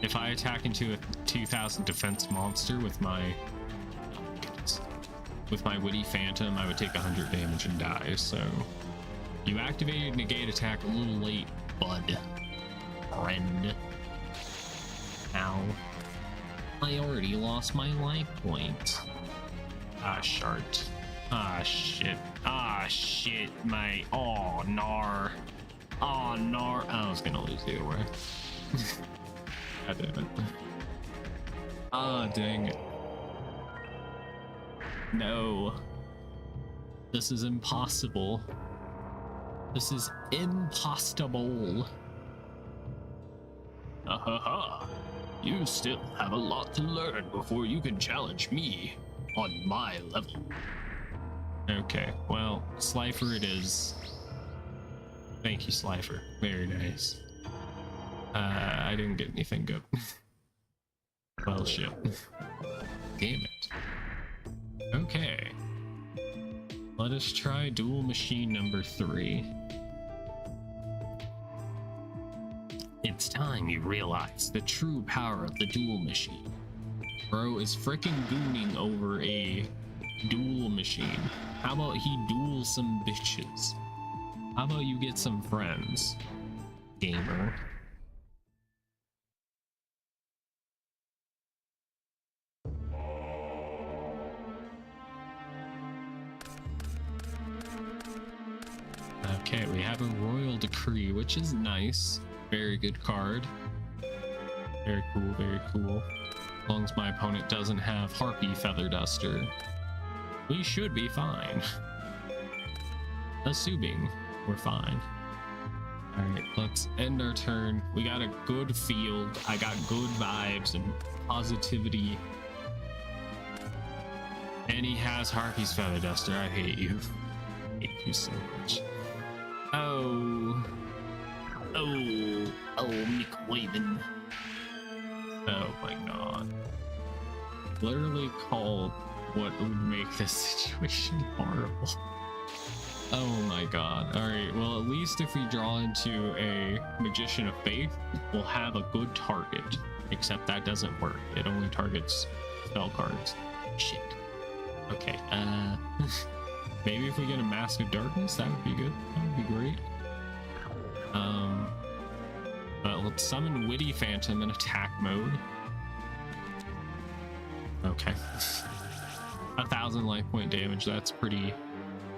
If I attack into a 2000 defense monster with my witty phantom, I would take 100 damage and die. So you activated negate attack a little late, bud. Friend. Ow. I already lost my life point. Ah, shart. Ah, shit. Ah, shit, mate. Oh, nar. Oh, nar. I was gonna lose either way. God damn it. Ah, dang it. No. This is impossible. This is impossible. Ha. You still have a lot to learn before you can challenge me on my level. Okay, well, Slifer it is. Thank you, Slifer. Very nice. I didn't get anything good. Well, shit. Damn it. Okay. Let us try dual machine number 3. It's time you realize the true power of the dual machine. Bro is freaking gooning over a dual machine. How about he duel some bitches? How about you get some friends, gamer? Okay, we have a royal decree, which is nice. Very good card. Very cool, very cool. As long as my opponent doesn't have Harpy Feather Duster, we should be fine. Assuming we're fine. Alright, let's end our turn. We got a good field. I got good vibes and positivity. And he has Harpy's Feather Duster. I hate you. I hate you so much. Oh, McWaven. Oh my god. Literally called what would make this situation horrible. Oh my god. Alright, well, at least if we draw into a Magician of Faith, we'll have a good target. Except that doesn't work. It only targets spell cards. Shit. Okay, maybe if we get a Mask of Darkness, that would be good. That would be great. But let's summon Witty Phantom in attack mode. Okay. 1,000 life point damage, that's pretty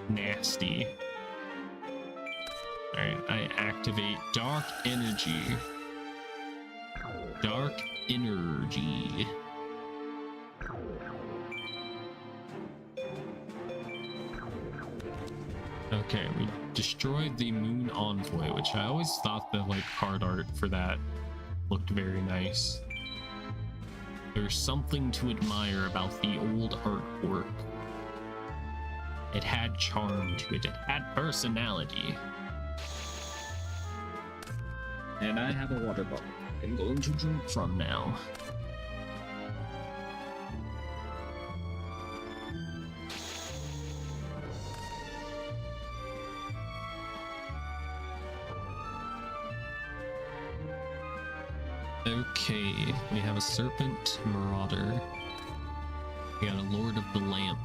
nasty. Alright, I activate Dark Energy. Dark Energy. Okay, we destroyed the Moon Envoy, which I always thought the like card art for that looked very nice. There's something to admire about the old artwork. It had charm to it. It had personality. And I have a water bottle I'm going to drink from now. Okay, we have a Serpent Marauder. We got a Lord of the Lamp.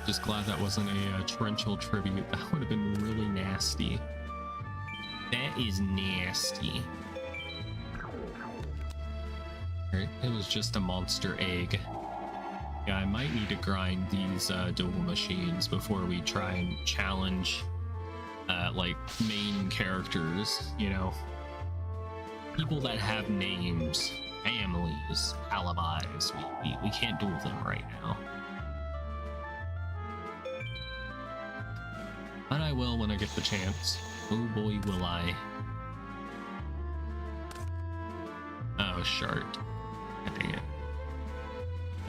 Just glad that wasn't a torrential tribute. That would have been really nasty. That is nasty. Alright, it was just a monster egg. Yeah, I might need to grind these dual machines before we try and challenge like main characters, you know. People that have names, families, alibis. We can't duel them right now. But I will when I get the chance. Oh boy, will I. Oh, shart. Dang it.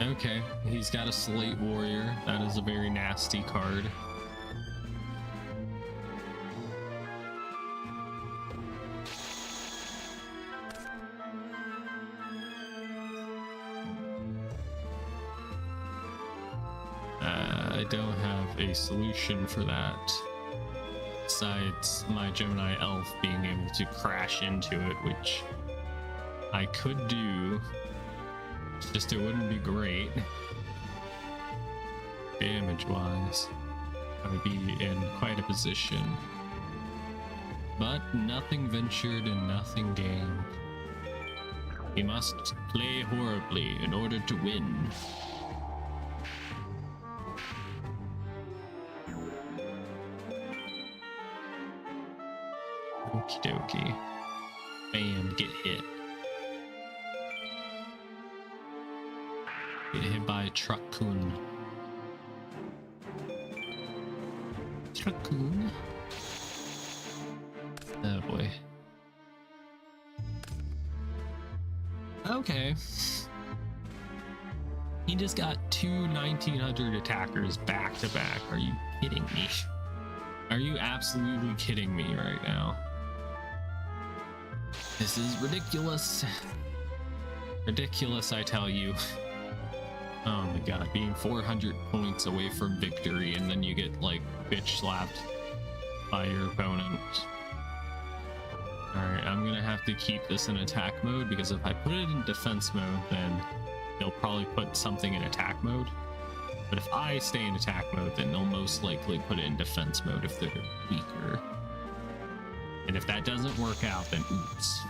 Okay, he's got a Slate Warrior. That is a very nasty card. I don't have a solution for that. Besides my Gemini Elf being able to crash into it, which I could do. It's just it wouldn't be great. Damage-wise, I would be in quite a position. But nothing ventured and nothing gained. We must play horribly in order to win. Okie dokie. Bam, get hit. Get hit by a Truck-kun. Truck-kun. Oh boy. Okay. He just got two 1900 attackers back to back. Are you kidding me? Are you absolutely kidding me right now? This is ridiculous. Ridiculous, I tell you. Oh my god, being 400 points away from victory and then you get like bitch slapped by your opponent. Alright, I'm gonna have to keep this in attack mode because if I put it in defense mode, then they'll probably put something in attack mode. But if I stay in attack mode, then they'll most likely put it in defense mode if they're weaker. And if that doesn't work out, then oops.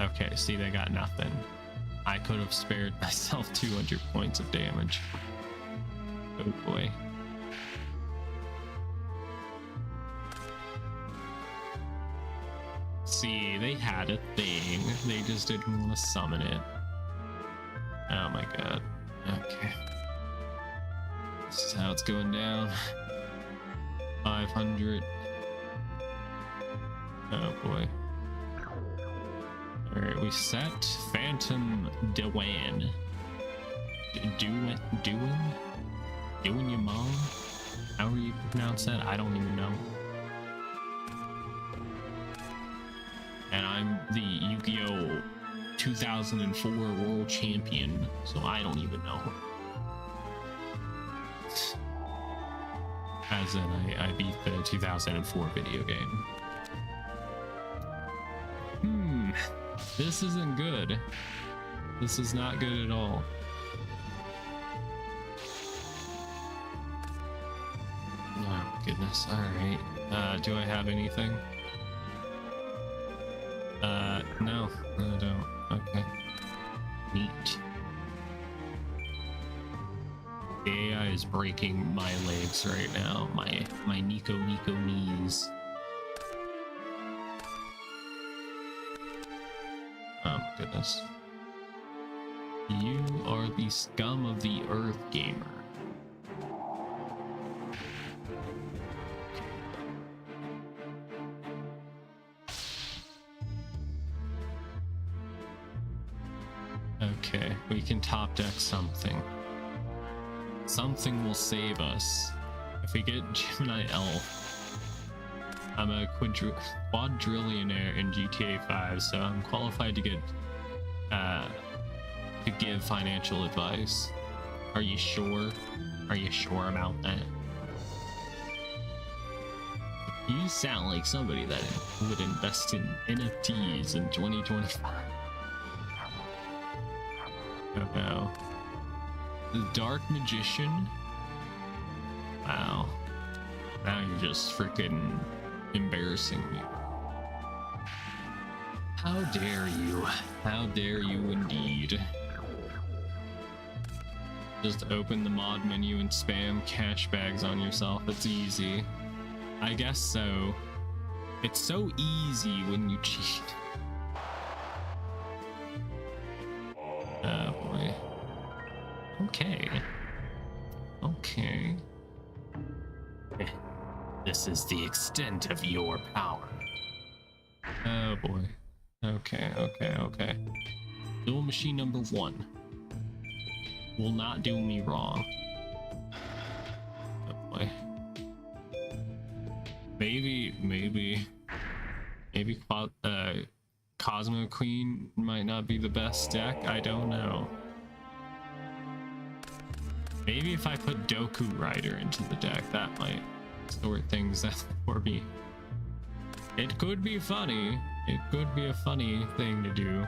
Okay, see, they got nothing. I could have spared myself 200 points of damage. Oh boy. See, they had a thing. They just didn't want to summon it. Oh my god. Okay. This is how it's going down. 500. Oh boy. Alright, we set Phantom Dewan. Doing your mom? However you pronounce that, I don't even know. And I'm the Yu-Gi-Oh! 2004 World Champion, so I don't even know. As in, I beat the 2004 video game. This isn't good. This is not good at all. Oh, goodness. Alright. Do I have anything? No, I don't. Okay. Neat. The AI is breaking my legs right now. My Nico knees. Oh my goodness. You are the scum of the earth, gamer. Okay, we can top deck something. Something will save us. If we get Gemini Elf, I'm a quadrillionaire in GTA 5, so I'm qualified to get to give financial advice. Are you sure? Are you sure about that? You sound like somebody that would invest in NFTs in 2025. Oh no. The Dark Magician? Wow. Now you're just freaking embarrassing me. How dare you? How dare you indeed? Just open the mod menu and spam cash bags on yourself. It's easy. I guess so. It's so easy when you cheat. Oh boy. Okay. Okay. This is the extent of your power. Oh boy. Okay. Duel machine number 1 will not do me wrong. Oh boy. Maybe Cosmo Queen might not be the best deck. I don't know. Maybe if I put Doku Rider into the deck, that might sort things out for me. It could be funny. It could be a funny thing to do.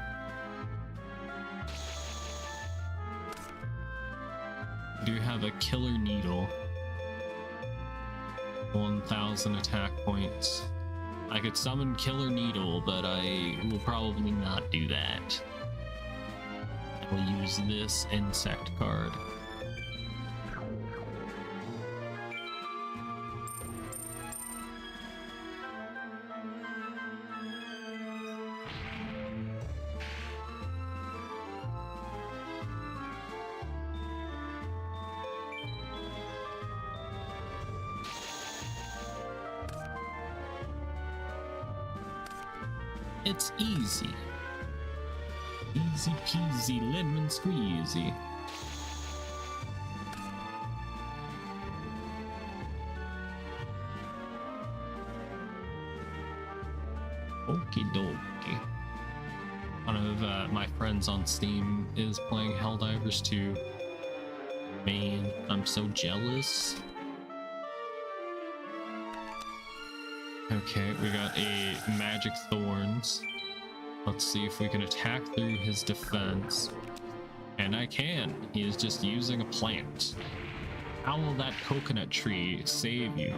I do have a Killer Needle. 1,000 attack points. I could summon Killer Needle, but I will probably not do that. I will use this insect card. It's easy. Easy peasy lemon squeezy. Okie dokie. One of my friends on Steam is playing Helldivers 2. Man, I'm so jealous. Okay, we got a Magic Thorns. Let's see if we can attack through his defense. And I can. He is just using a plant. How will that coconut tree save you?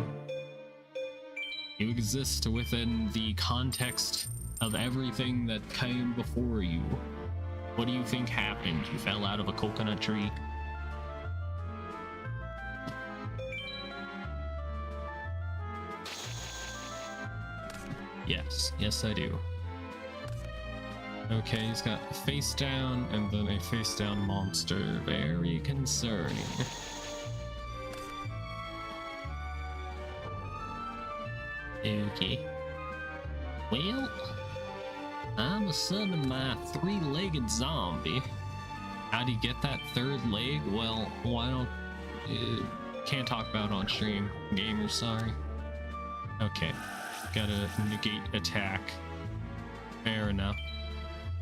You exist within the context of everything that came before you. What do you think happened? You fell out of a coconut tree? Yes I do. Okay, he's got a face down and then a face down monster. Very concerning. Okay. Well, I'm assuming my 3-legged zombie. How do you get that 3rd leg? Well, why don't... can't talk about it on stream. Gamers, sorry. Okay. Gotta negate attack. Fair enough.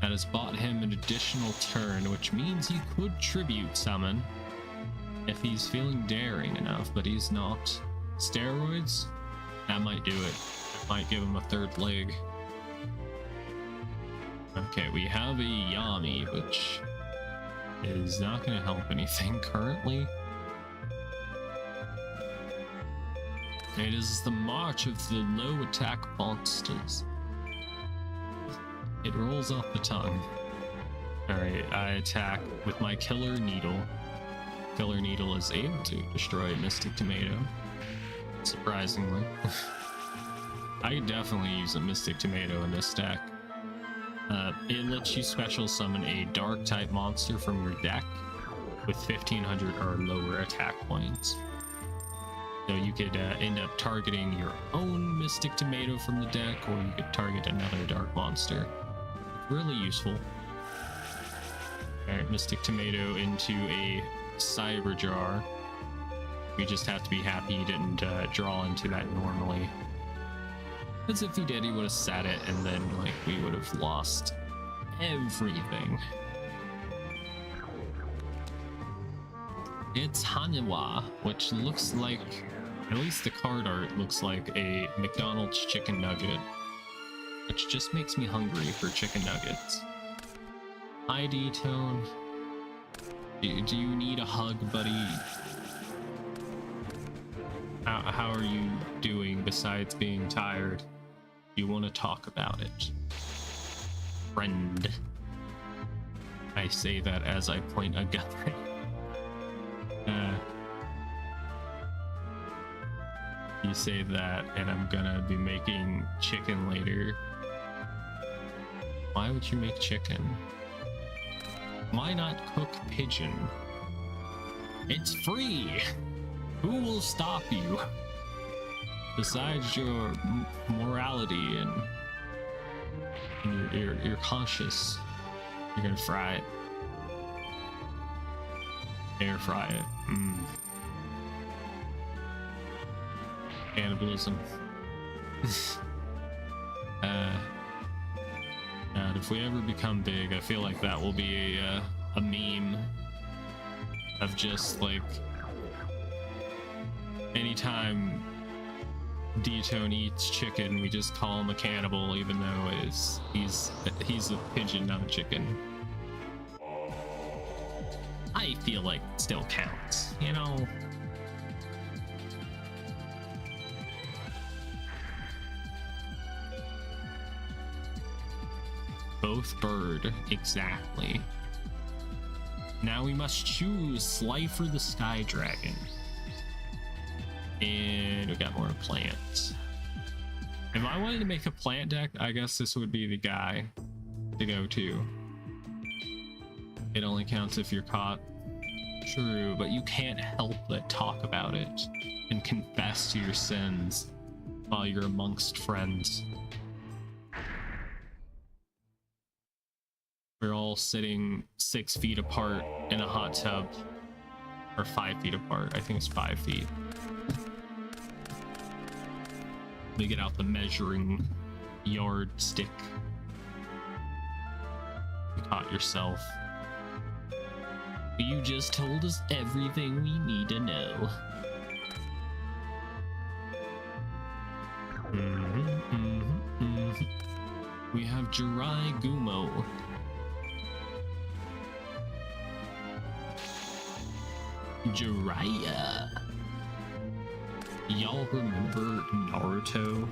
That has bought him an additional turn, which means he could tribute summon if he's feeling daring enough, but he's not. Steroids? That might do it. That might give him a 3rd leg. Okay, we have a Yami, which is not going to help anything currently. It is the march of the low attack monsters. It rolls off the tongue. Alright, I attack with my Killer Needle. Killer Needle is able to destroy Mystic Tomato. Surprisingly. I could definitely use a Mystic Tomato in this deck. It lets you special summon a dark type monster from your deck with 1500 or lower attack points. So you could end up targeting your own Mystic Tomato from the deck, or you could target another dark monster. Really useful. Alright, Mystic Tomato into a Cyber Jar. We just have to be happy he didn't draw into that normally. Because if he did, he would have sat it, and then like we would have lost everything. It's Haniwa, which looks like, at least the card art looks like a McDonald's chicken nugget, which just makes me hungry for chicken nuggets. Hi D-Tone. Do you need a hug, buddy? How are you doing besides being tired? You want to talk about it? Friend. I say that as I point a gun. You say that, and I'm gonna be making chicken later. Why would you make chicken? Why not cook pigeon? It's free! Who will stop you? Besides your morality and your conscience, you're gonna fry it. Air fry it. Cannibalism. And if we ever become big, I feel like that will be a meme of just like anytime D-Tone eats chicken, we just call him a cannibal, even though he's a pigeon, not a chicken. I feel like it still counts, you know? Both bird, exactly. Now we must choose Slifer the Sky Dragon. And we got more plants. If I wanted to make a plant deck, I guess this would be the guy to go to. It only counts if you're caught. True, but you can't help but talk about it and confess to your sins while you're amongst friends. We're all sitting 6 feet apart in a hot tub. Or 5 feet apart. I think it's 5 feet. They get out the measuring yardstick. You caught yourself. You just told us everything we need to know. We have Jirai Gumo. Jiraiya. Y'all remember Naruto?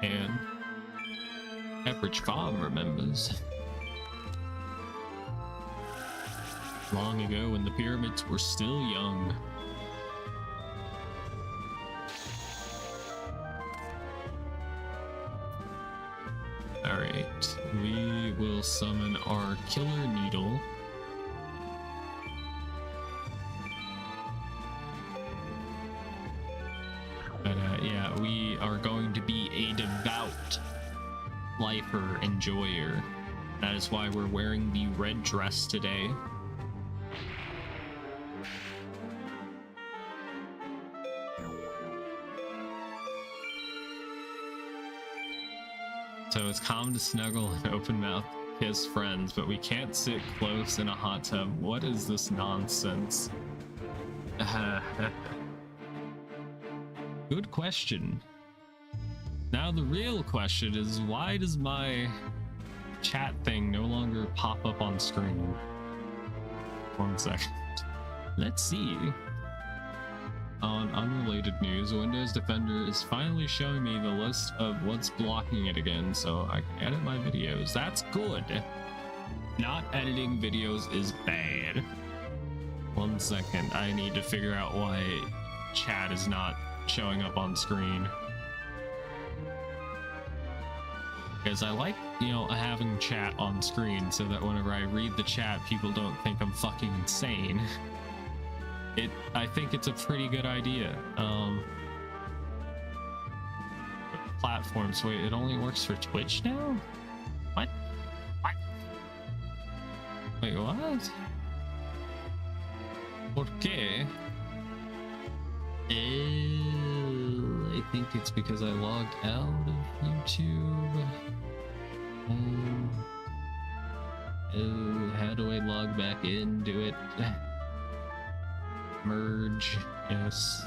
And Pepperidge Farm remembers. Long ago when the pyramids were still young. Alright, we will summon our Killer Needle. But yeah, we are going to be a devout lifer enjoyer. That is why we're wearing the red dress today. So it's common to snuggle and open mouth kiss friends, but we can't sit close in a hot tub. What is this nonsense? Good question. Now the real question is, why does my chat thing no longer pop up on screen? 1 second. Let's see. On unrelated news, Windows Defender is finally showing me the list of what's blocking it again, so I can edit my videos. That's good. Not editing videos is bad. 1 second, I need to figure out why chat is not showing up on screen. Because I like, you know, having chat on screen so that whenever I read the chat, people don't think I'm fucking insane. I think it's a pretty good idea. Platforms, wait, it only works for Twitch now? What? Wait, what? Okay. I think it's because I logged out of YouTube. How do I log back into it? Merge, yes.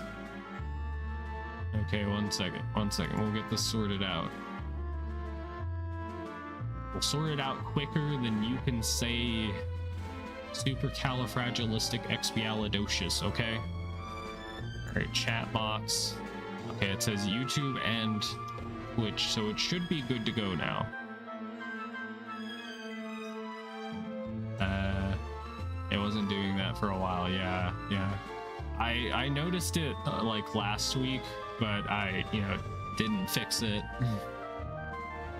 Okay, 1 second, we'll get this sorted out. We'll sort it out quicker than you can say supercalifragilisticexpialidocious, okay? Alright, chat box. Okay, it says YouTube and Twitch, so it should be good to go now. It wasn't doing that for a while, yeah. I noticed it like last week, but I, you know, didn't fix it.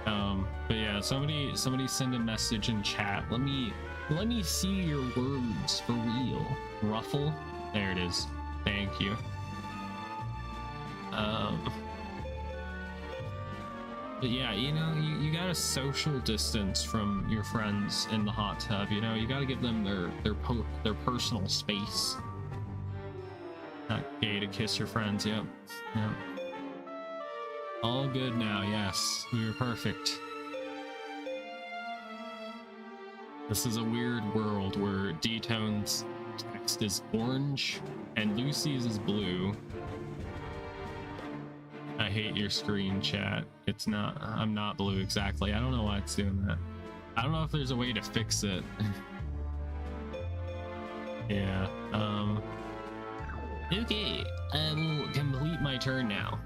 But yeah, somebody send a message in chat. Let me see your words for real. Ruffle, there it is. Thank you. But yeah, you know, you gotta social distance from your friends in the hot tub. You know, you gotta give them their personal space. Not gay to kiss your friends. Yep. All good now. Yes, we were perfect. This is a weird world where D-Tone's text is orange and Lucy's is blue. I hate your screen, chat. It's not, I'm not blue exactly. I don't know why it's doing that. I don't know if there's a way to fix it. Yeah, okay, I will complete my turn now.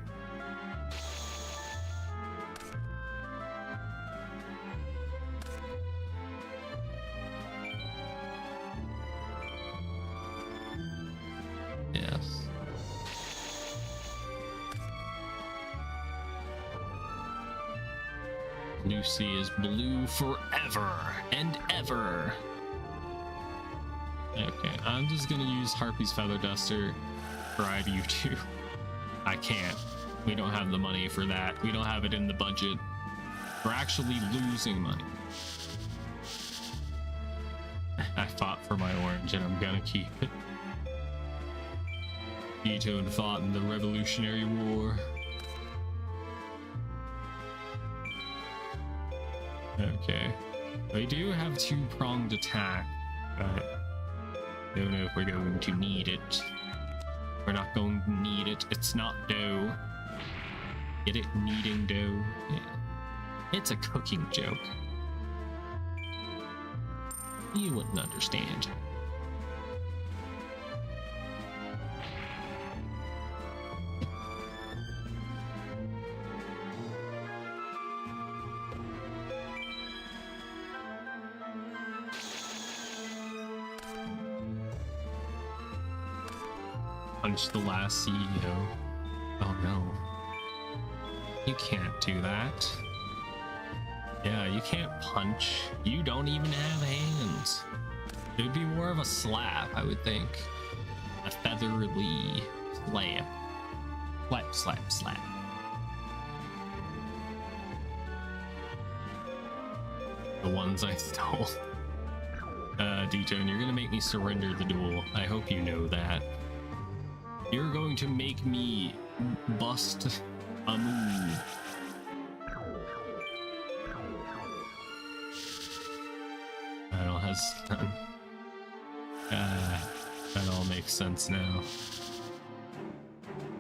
Yes. Lucy is blue forever and ever. Okay, I'm just gonna use Harpy's Feather Duster for YouTube. I can't. We don't have the money for that. We don't have it in the budget. We're actually losing money. I fought for my orange and I'm gonna keep it. D-Tone fought in the Revolutionary War. Okay. We do have two-pronged attack, but I don't know if we're going to need it. We're not going to need it. It's not dough. Get it? Kneading dough? Yeah. It's a cooking joke. You wouldn't understand. Punch the last CEO. Oh no. You can't do that. Yeah, you can't punch. You don't even have hands. It would be more of a slap, I would think. A featherly slap. Slap, slap, slap. The ones I stole. D-Tone, you're gonna make me surrender the duel. I hope you know that. You're going to make me bust a move. Battle has done. That all makes sense now.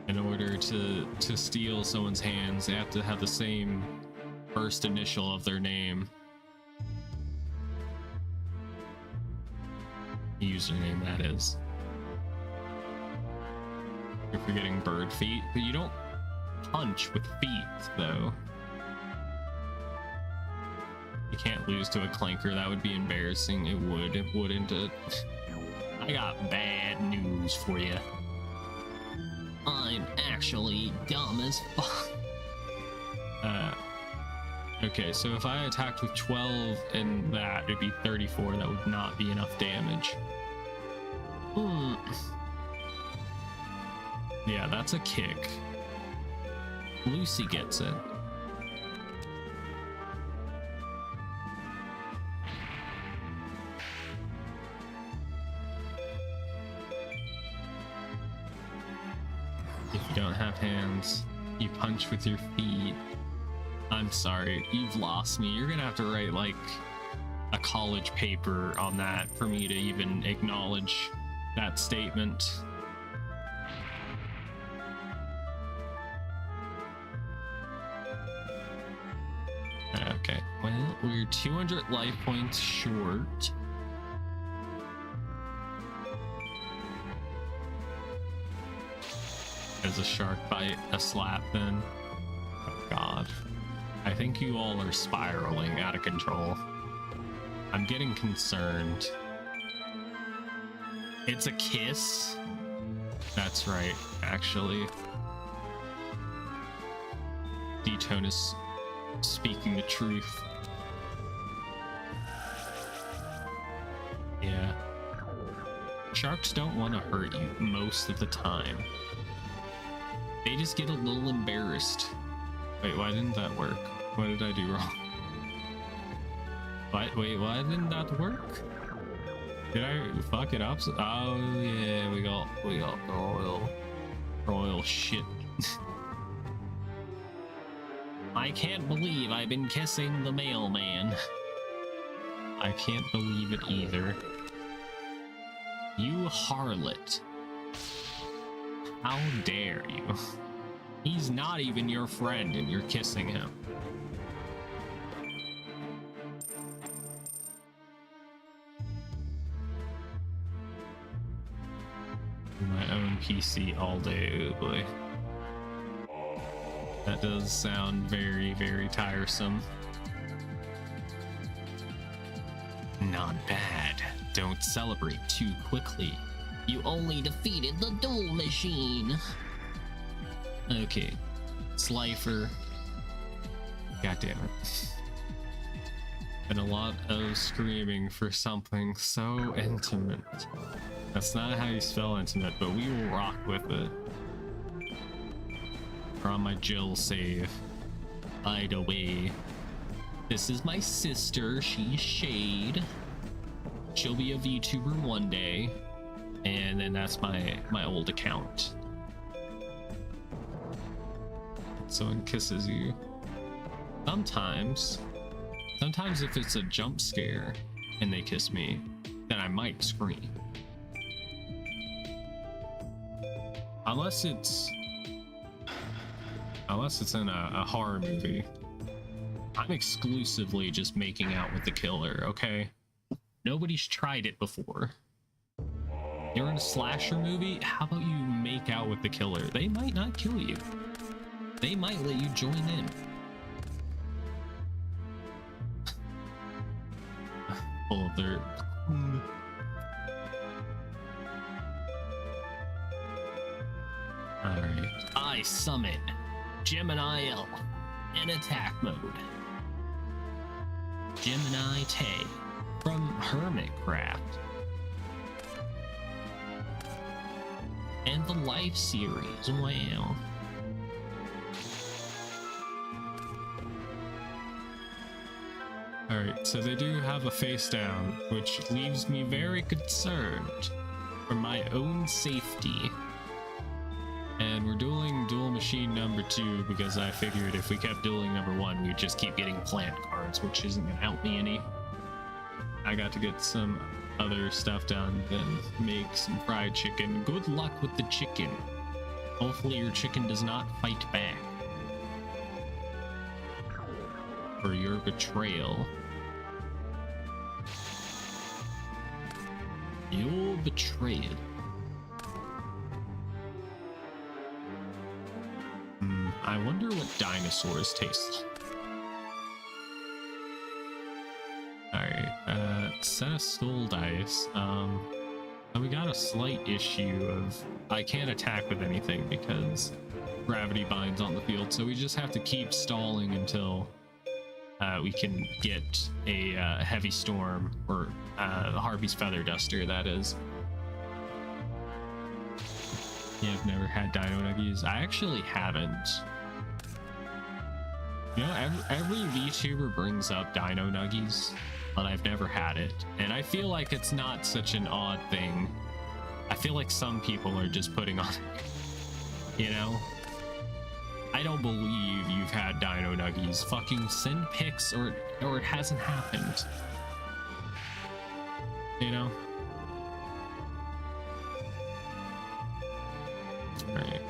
In order to steal someone's hands, they have to have the same first initial of their name. Username, that is. You're forgetting bird feet, but you don't punch with feet, though. You can't lose to a clanker. That would be embarrassing. It would. It wouldn't. I got bad news for you. I'm actually dumb as fuck. Okay, so if I attacked with 12 and that, it'd be 34. That would not be enough damage. Yeah, that's a kick. Lucy gets it. If you don't have hands, you punch with your feet. I'm sorry, you've lost me. You're gonna have to write like a college paper on that for me to even acknowledge that statement. Okay, well, we're 200 life points short. As a shark bite, a slap then. Oh god. I think you all are spiraling out of control. I'm getting concerned. It's a kiss? That's right, actually. D-Tone is speaking the truth. Yeah. Sharks don't want to hurt you most of the time. They just get a little embarrassed. Wait, why didn't that work? What did I do wrong? Wait, why didn't that work? Did I fuck it up? Oh yeah, we got royal shit. I can't believe I've been kissing the mailman. I can't believe it either. You harlot. How dare you? He's not even your friend and you're kissing him. My own PC all day, oh boy. That does sound very, very tiresome. Not bad. Don't celebrate too quickly. You only defeated the duel machine. Okay. Slifer. God damn it. And a lot of screaming for something so intimate. That's not how you spell intimate, but we will rock with it. We're on my Jill save. By the way, this is my sister. She's Shade. She'll be a VTuber one day. And then that's my old account. Someone kisses you. Sometimes if it's a jump scare and they kiss me, then I might scream. Unless it's in a horror movie. I'm exclusively just making out with the killer, okay? Nobody's tried it before. You're in a slasher movie? How about you make out with the killer? They might not kill you. They might let you join in. Full of their... Alright. I summon Gemini Elf in attack mode. Gemini Tay from Hermitcraft. And the Life series, wow. Alright, so they do have a face down, which leaves me very concerned for my own safety. And we're dueling duel machine number 2 because I figured if we kept dueling number 1, we'd just keep getting plant cards, which isn't gonna help me any. I got to get some other stuff done, then make some fried chicken. Good luck with the chicken. Hopefully your chicken does not fight back. For your betrayal. Your betrayal. I wonder what dinosaurs taste like. Alright, set of skull dice. We got a slight issue of I can't attack with anything because gravity binds on the field, so we just have to keep stalling until we can get a heavy storm, or Harpy's feather duster, that is. Yeah, I've never had dino nuggies. I actually haven't. You know, every VTuber brings up dino nuggies, but I've never had it. And I feel like it's not such an odd thing. I feel like some people are just putting on it, you know? I don't believe you've had dino nuggies. Fucking send pics or it hasn't happened. You know? Alright.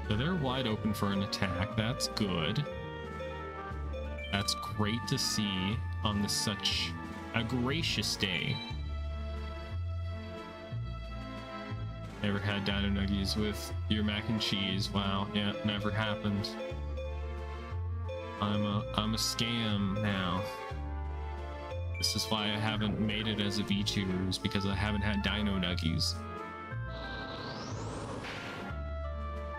So they're wide open for an attack. That's good. That's great to see on such a gracious day. Never had dino nuggies with your mac and cheese. Wow, yeah, never happened. I'm a scam now. This is why I haven't made it as a VTuber, is because I haven't had dino nuggies.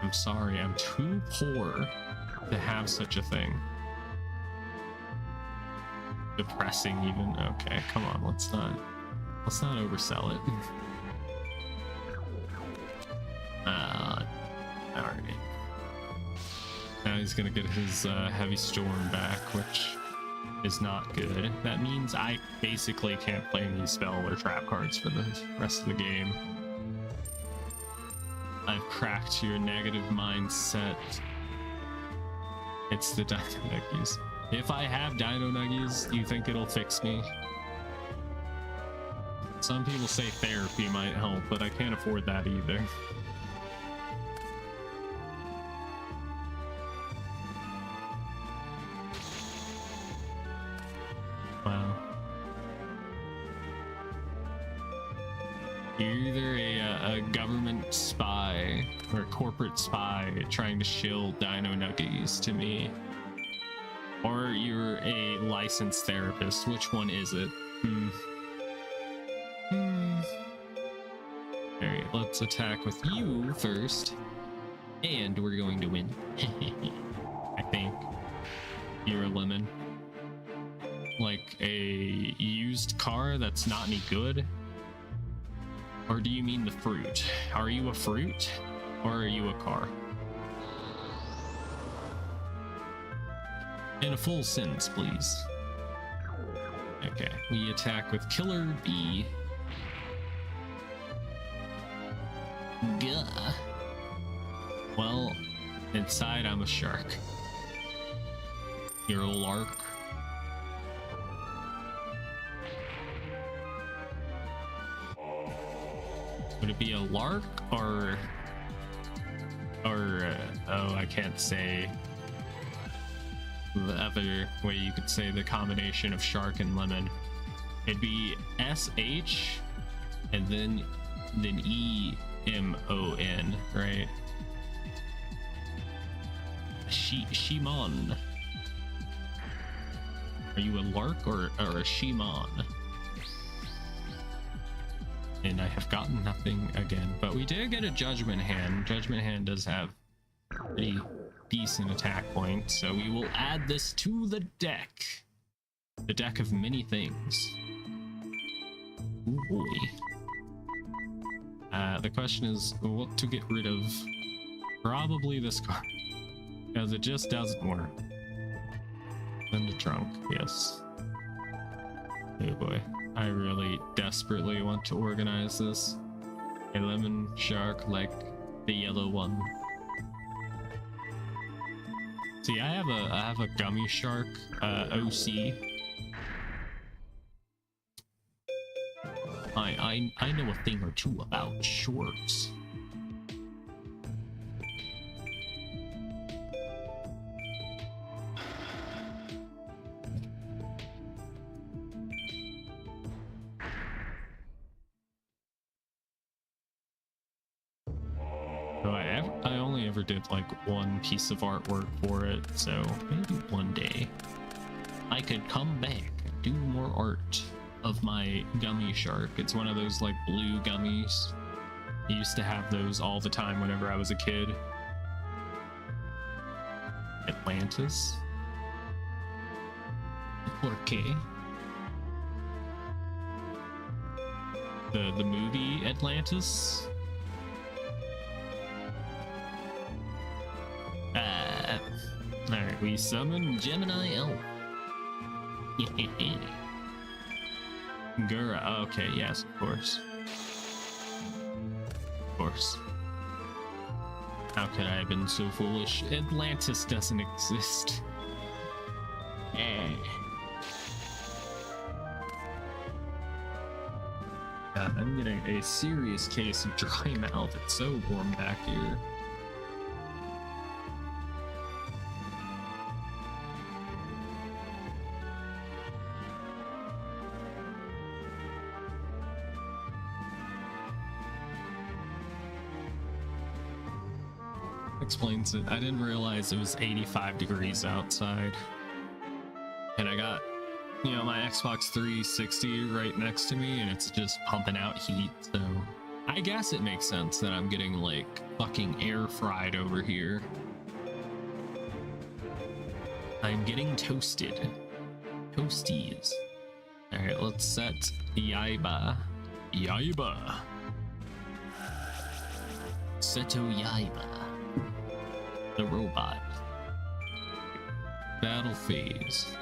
I'm sorry, I'm too poor to have such a thing. Depressing even. Okay, come on, let's not oversell it. Alright. Now he's gonna get his heavy storm back, which is not good. That means I basically can't play any spell or trap cards for the rest of the game. I've cracked your negative mindset. It's the dino nuggies. If I have dino nuggies, do you think it'll fix me? Some people say therapy might help, but I can't afford that either. Wow. You're either a government spy or a corporate spy trying to shill dino nuggies to me, or you're a licensed therapist. Which one is it? Alright, let's attack with you first. And we're going to win. I think. You're a lemon. Like a used car that's not any good? Or do you mean the fruit? Are you a fruit? Or are you a car? In a full sentence, please. Okay, we attack with Killer Bee. Gah. Well, inside I'm a shark. You're a lark. Would it be a lark or oh, I can't say the other way you could say the combination of shark and lemon. It'd be SH and then EMON, right? Shimon. Are you a lark or a Shimon? And I have gotten nothing again, but we did get a Judgment Hand. Judgment Hand does have pretty decent attack points, so we will add this to the deck. The deck of many things. Ooh boy. The question is what to get rid of. Probably this card, because it just doesn't work. Send a trunk, yes. Oh boy. I really desperately want to organize this. A lemon shark like the yellow one. See, I have a gummy shark OC. I know a thing or two about shorts. So I only never did like one piece of artwork for it, so maybe one day I could come back and do more art of my gummy shark. It's one of those like blue gummies. I used to have those all the time whenever I was a kid. Atlantis. Okay. The movie Atlantis. Alright, we summon Gemini Elf. Gura, okay, yes, of course. Of course. How could I have been so foolish? Atlantis doesn't exist. God, I'm getting a serious case of dry mouth. It's so warm back here. Explains it. I didn't realize it was 85 degrees outside. And I got, you know, my Xbox 360 right next to me, and it's just pumping out heat, so I guess it makes sense that I'm getting like fucking air fried over here. I'm getting toasted. Toasties. Alright, let's set Yaiba. Yaiba. Seto Yaiba. The robot. Battle phase.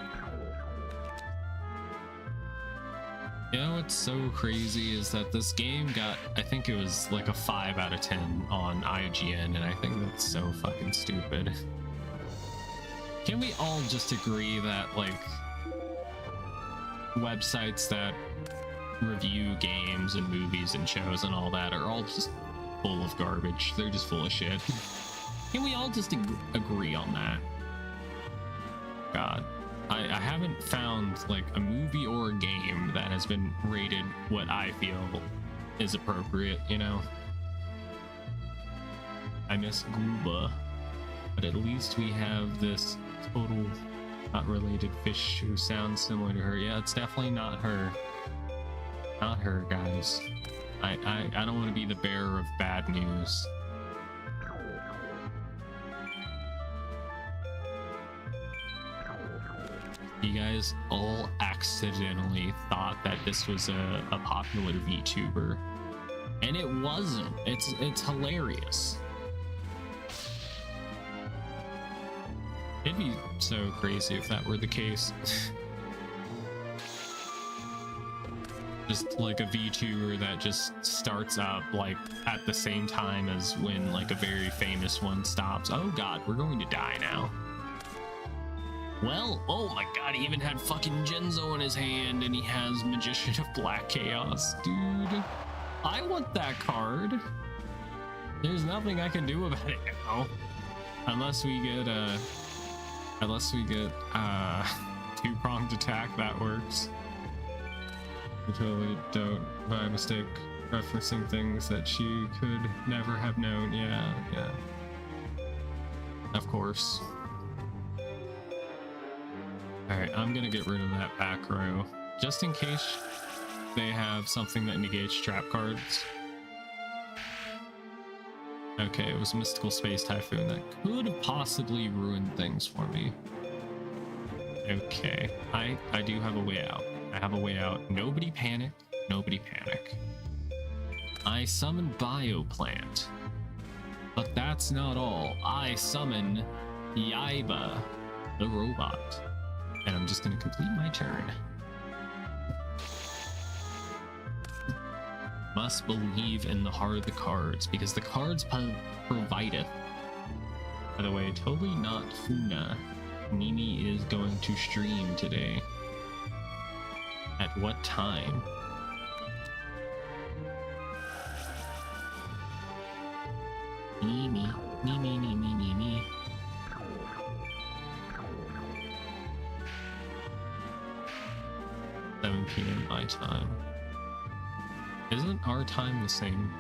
You know what's so crazy is that this game got, I think it was like a 5 out of 10 on IGN, and I think that's so fucking stupid. Can we all just agree that like websites that review games and movies and shows and all that are all just full of garbage? They're just full of shit. Can we all just agree on that? God, I haven't found like a movie or a game that has been rated what I feel is appropriate, you know? I miss Gooba, but at least we have this total not related fish who sounds similar to her. Yeah, it's definitely not her. Not her, guys. I don't want to be the bearer of bad news. You guys all accidentally thought that this was a popular VTuber, and it wasn't. It's hilarious. It'd be so crazy if that were the case. Just like a VTuber that just starts up like at the same time as when like a very famous one stops. Oh god, we're going to die now. Well, oh my god, he even had fucking Genzo in his hand, and he has Magician of Black Chaos. Dude, I want that card. There's nothing I can do about it now. Unless we get two-pronged attack, that works. I totally don't, by mistake, referencing things that she could never have known. Yeah. Of course. Alright, I'm gonna get rid of that back row, just in case they have something that negates trap cards. Okay, it was Mystical Space Typhoon that could have possibly ruined things for me. Okay, I do have a way out. I have a way out. Nobody panic. Nobody panic. I summon Bioplant. But that's not all. I summon Yaiba, the robot. And I'm just going to complete my turn. Must believe in the heart of the cards, because the cards provideth. By the way, totally not Funa. Mimi is going to stream today. At what time? Mimi. 7 p.m. my time. Isn't our time the same?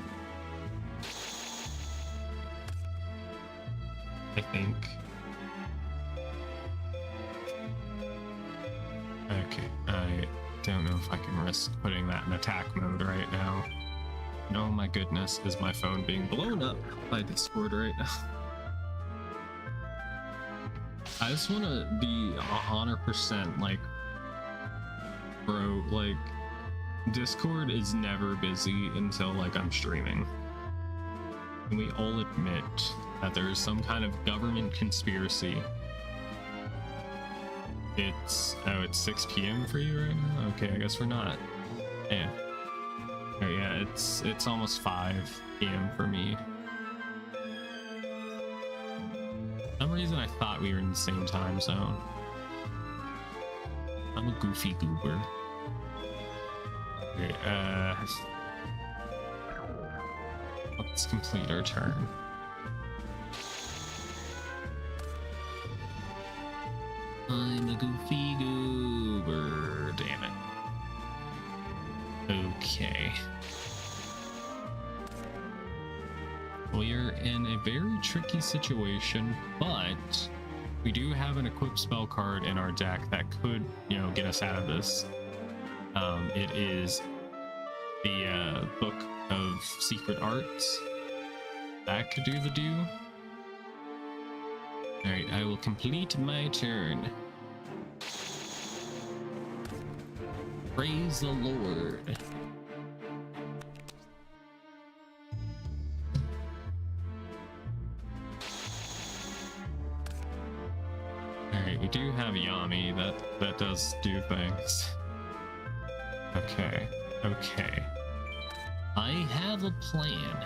I think. Okay, I don't know if I can risk putting that in attack mode right now. Oh my goodness, is my phone being blown up by Discord right now? I just want to be 100% like, bro, like, Discord is never busy until like I'm streaming. Can we all admit that there is some kind of government conspiracy? It's 6 p.m. for you right now? Okay, I guess we're not. Yeah. Oh, yeah, it's almost 5 p.m. for me. For some reason I thought we were in the same time zone. I'm a goofy goober. Okay, let's complete our turn. I'm a goofy goober, damn it. Okay. We're in a very tricky situation, but we do have an equipped spell card in our deck that could, you know, get us out of this. It is the Book of Secret Arts. That could do the do. Alright, I will complete my turn. Praise the Lord. Alright, we do have Yami that does do things. Okay, okay. I have a plan.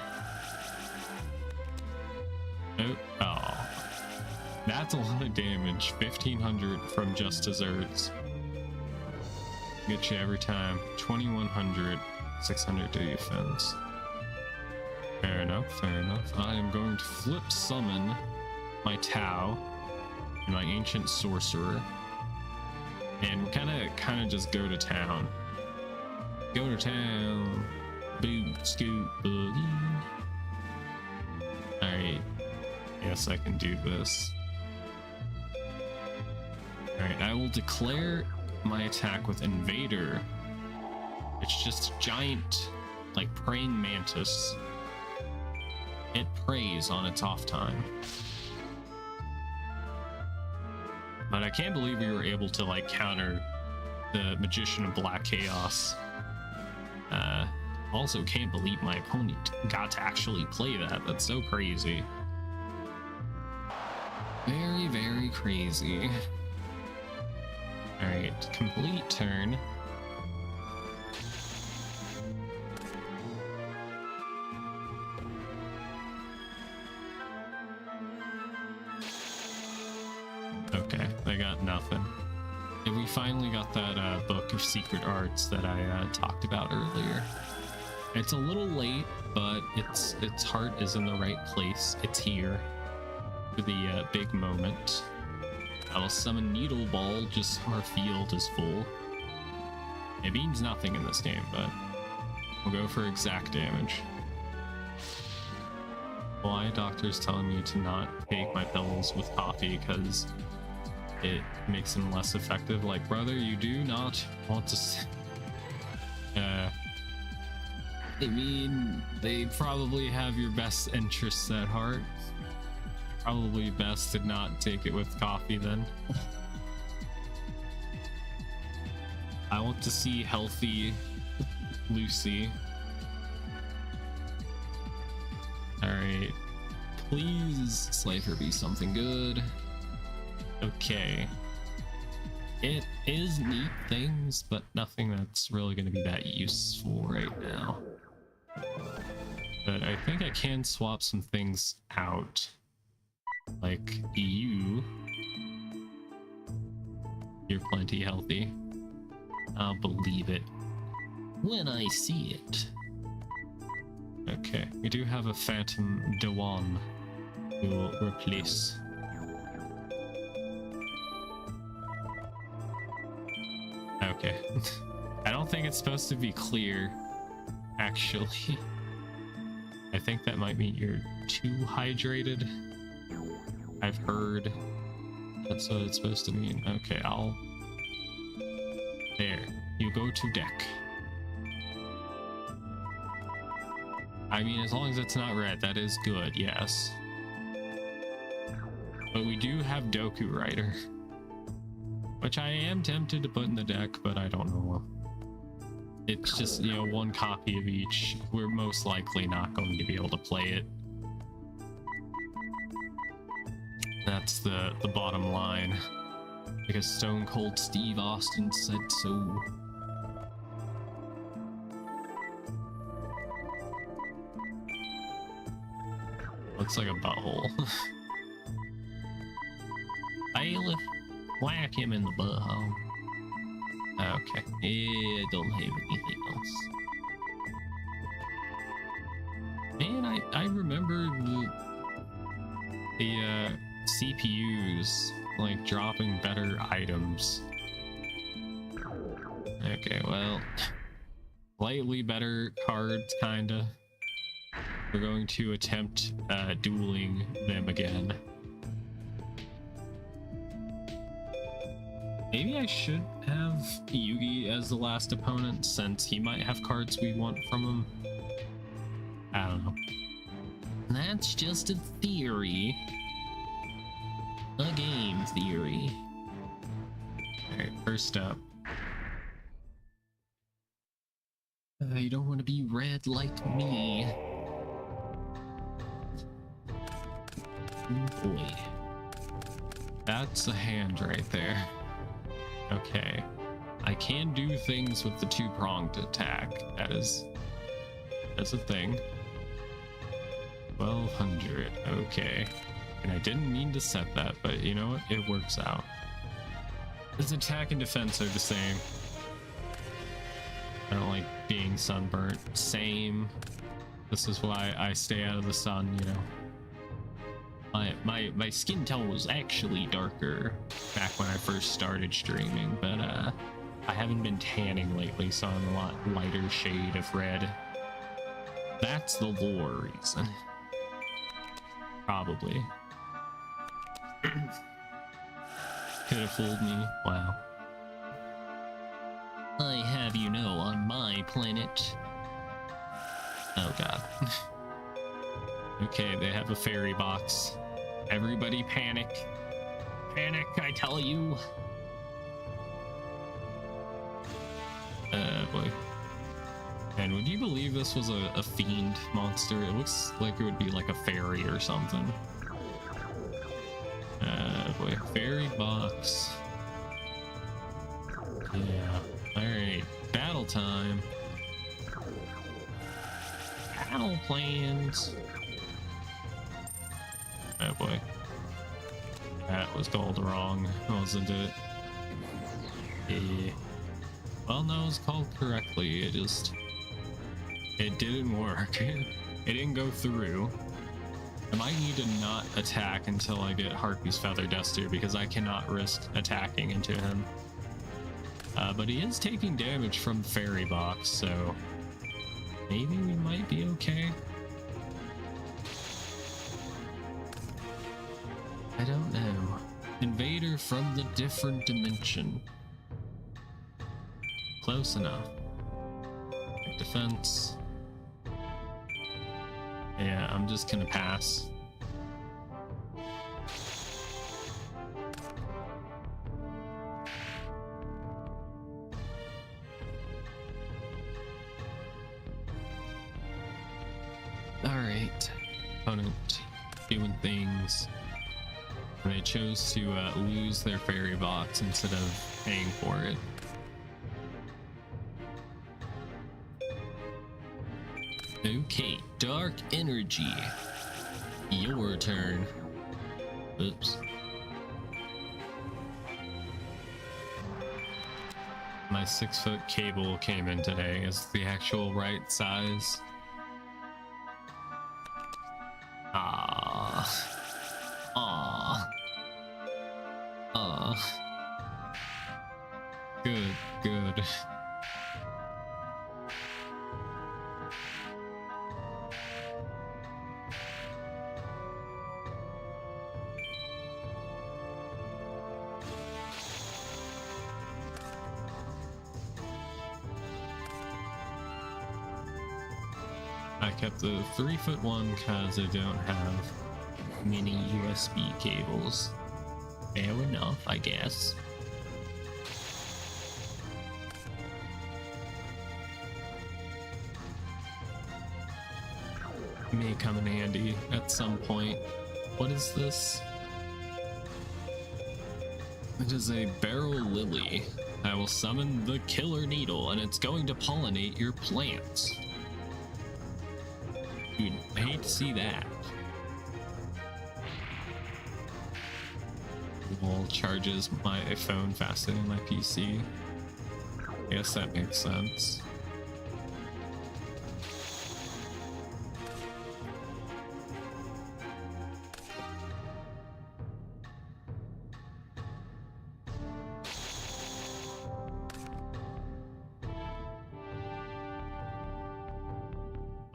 Oh. That's a lot of damage. 1500 from just desserts. Get you every time. 2100, 600 to defense. Fair enough, fair enough. I am going to flip summon my Tau and my Ancient Sorcerer. And kind of just go to town. Go to town. Boot, scoot, boogie. Alright. Yes, I can do this. Alright, I will declare my attack with Invader. It's just a giant, like, praying mantis. It prays on its off time. But I can't believe we were able to, like, counter the Magician of Black Chaos. Also can't believe my opponent got to actually play that. That's so crazy. Very, very crazy. Alright, complete turn. Okay, they got nothing. And we finally got that Book of Secret Arts that I talked about earlier. It's a little late, but its heart is in the right place. It's here for the big moment. I'll summon Needle Ball just so our field is full. It means nothing in this game, but we'll go for exact damage. Why doctor's telling me to not take my pills with coffee because it makes them less effective. Like, brother, you do not want to I mean, they probably have your best interests at heart. Probably best to not take it with coffee then. I want to see healthy Lucy. Alright. Please, Slifer, be something good. Okay. It is neat things, but nothing that's really going to be that useful right now. But I think I can swap some things out. Like you. You're plenty healthy. I'll believe it when I see it. Okay, we do have a Phantom Dewan who will replace. Okay. I don't think it's supposed to be clear, actually. I think that might mean you're too hydrated. I've heard that's what it's supposed to mean. Okay, there. You go to deck. I mean, as long as it's not red, that is good, yes. But we do have Doku Rider, which I am tempted to put in the deck, but I don't know. It's just, you know, one copy of each. We're most likely not going to be able to play it. That's the bottom line. Because Stone Cold Steve Austin said so. Looks like a butthole. Bailiff, whack him in the butthole. Okay, yeah, don't have anything else. Man, I remember the CPUs like dropping better items. Okay, well, slightly better cards, kinda. We're going to attempt dueling them again. Maybe I should have Yugi as the last opponent, since he might have cards we want from him. I don't know. That's just a theory. A game theory. Alright, first up. You don't want to be red like me. Oh boy. That's a hand right there. Okay. I can do things with the two-pronged attack. That's a thing. 1200. Okay. And I didn't mean to set that, but you know what? It works out. His attack and defense are the same. I don't like being sunburnt. Same. This is why I stay out of the sun, you know. My skin tone was actually darker back when I first started streaming, but I haven't been tanning lately, so I'm a lot lighter shade of red. That's the lore reason. Probably. Could have fooled me. Wow. I have you know, on my planet. Oh god. Okay, they have a fairy box. Everybody panic. Panic, I tell you. Boy. And would you believe this was a fiend monster? It looks like it would be like a fairy or something. Boy. Fairy box. Yeah. Alright. Battle time. Battle plans. Oh boy. That was called wrong, wasn't it? Yeah. Well, no, it was called correctly. It didn't work. It didn't go through. I might need to not attack until I get Harpy's Feather Duster, because I cannot risk attacking into him. But he is taking damage from the fairy box, so maybe we might be okay. I don't know. Invader from the different dimension. Close enough. Defense. Yeah, I'm just gonna pass. Alright. Opponent doing things. And they chose to lose their fairy box instead of paying for it. Okay, Dark Energy. Your turn. Oops. My 6-foot cable came in today. Is the actual right size? Ah. Ah. Ah. Good, good. I kept the 3-foot one because I don't have mini USB cables. Fair enough, I guess. May come in handy at some point. What is this? It is a barrel lily. I will summon the killer needle and it's going to pollinate your plants. Dude, I hate to see that. Wall charges my phone faster than my PC. I guess that makes sense.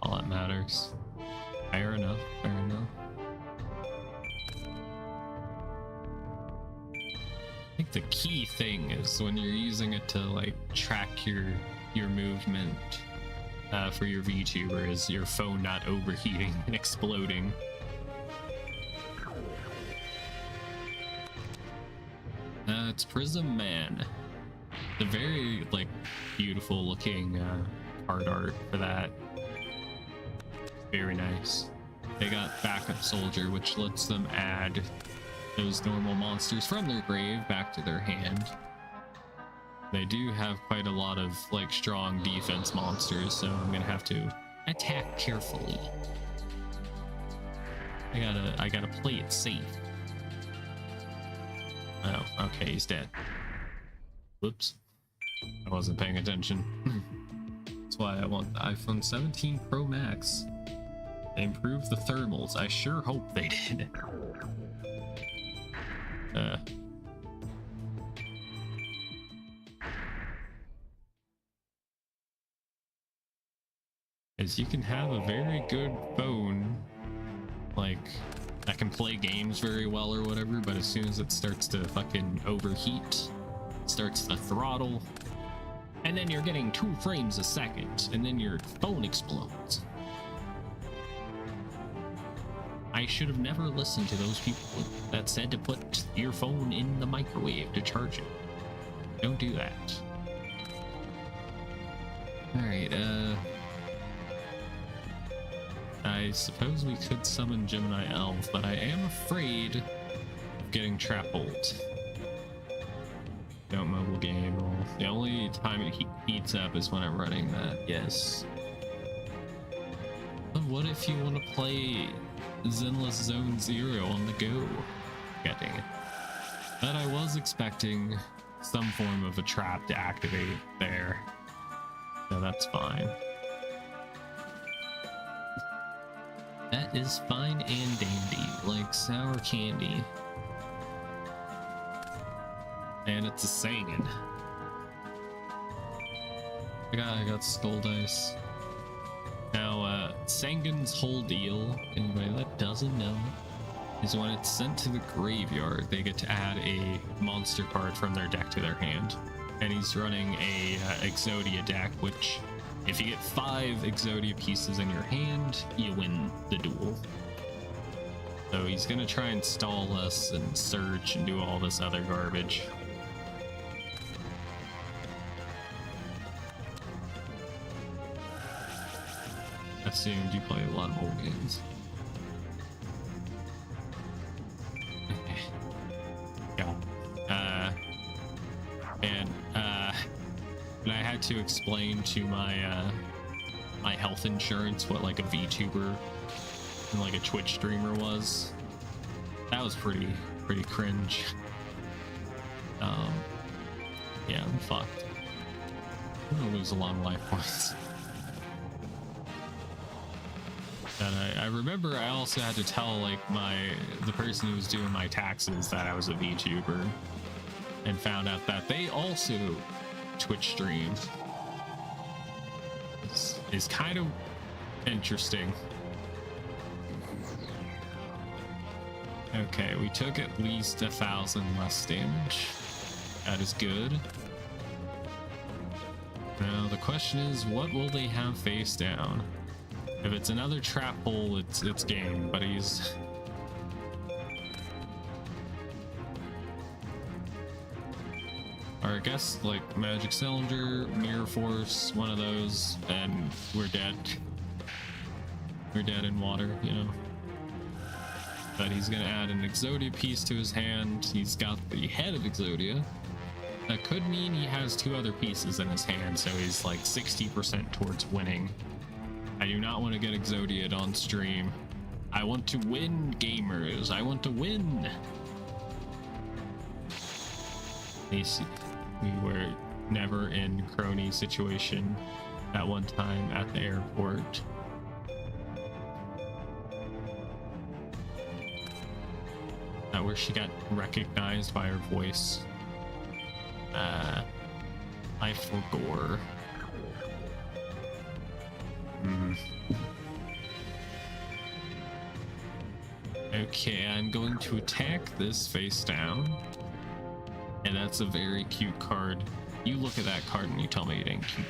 All that matters. Fair enough, fair enough. I think the key thing is when you're using it to like track your movement for your VTuber is your phone not overheating and exploding. It's Prism Man. The very like beautiful looking card art for that. Very nice. They got Backup Soldier, which lets them add those normal monsters from their grave back to their hand. They do have quite a lot of like strong defense monsters, so I'm gonna have to attack carefully. I gotta play it safe. Oh, okay, he's dead. Whoops. I wasn't paying attention. That's why I want the iPhone 17 Pro Max. They improved the thermals. I sure hope they did. As you can have a very good phone, like, that can play games very well or whatever, but as soon as it starts to fucking overheat, starts to throttle, and then you're getting 2 frames a second, and then your phone explodes. I should have never listened to those people that said to put your phone in the microwave to charge it. Don't do that. Alright, I suppose we could summon Gemini Elf, but I am afraid of getting trap-ult. Don't mobile game. The only time it heats up is when I'm running that, yes. But what if you want to play Zenless Zone Zero on the go? Getting it. But I was expecting some form of a trap to activate there. So that's fine. That is fine and dandy, like sour candy. And it's a Sangin. I got Skull Dice. Now, Sangin's whole deal, anybody that doesn't know, is when it's sent to the graveyard, they get to add a monster card from their deck to their hand. And he's running a Exodia deck, which, if you get 5 Exodia pieces in your hand, you win the duel. So he's gonna try and stall us and search and do all this other garbage. Assumed you play a lot of old games. Yeah. And I had to explain to my my health insurance what like a VTuber and like a Twitch streamer was. That was pretty cringe. Yeah, I'm fucked. I'm gonna lose a lot of life points. And I remember I also had to tell like the person who was doing my taxes that I was a VTuber, and found out that they also Twitch stream. Is kind of interesting. Okay, we took at least 1,000 less damage. That is good. Now the question is, what will they have face down? If it's another trap hole, it's game, but he's... Or I guess like magic cylinder, mirror force, one of those, and we're dead. We're dead in water, you know. But he's gonna add an Exodia piece to his hand. He's got the head of Exodia. That could mean he has 2 other pieces in his hand, so he's like 60% towards winning. I do not want to get Exodia'd on stream. I want to win, gamers. I want to win. We were never in crony situation at one time at the airport. That where she got recognized by her voice. I forgore. Okay, I'm going to attack this face down. And that's a very cute card. You look at that card and you tell me it ain't cute.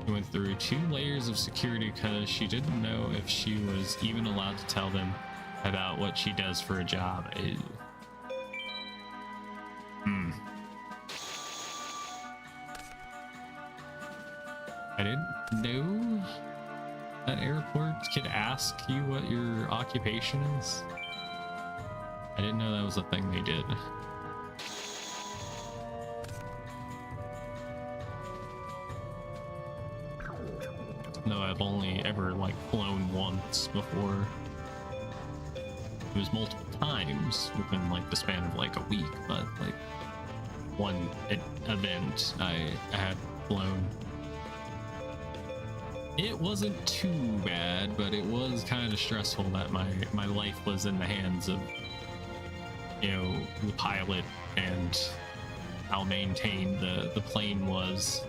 She went through 2 layers of security because she didn't know if she was even allowed to tell them about what she does for a job. Ew. I didn't know that airports could ask you what your occupation is. I didn't know that was a thing they did. No, I've only ever like flown once before. It was multiple times within like the span of like a week, but like one event I had flown. It wasn't too bad, but it was kind of stressful that my life was in the hands of, you know, the pilot and how maintained the plane was.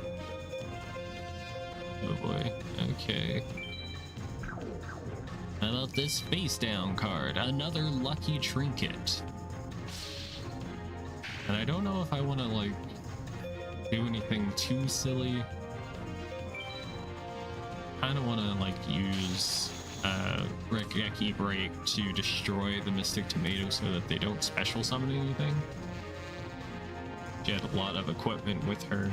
Oh boy. Okay. How about this face down card? Another lucky trinket. And I don't know if I want to like do anything too silly. Kind of want to like use Regeki Break to destroy the Mystic Tomato so that they don't special summon anything. She had a lot of equipment with her.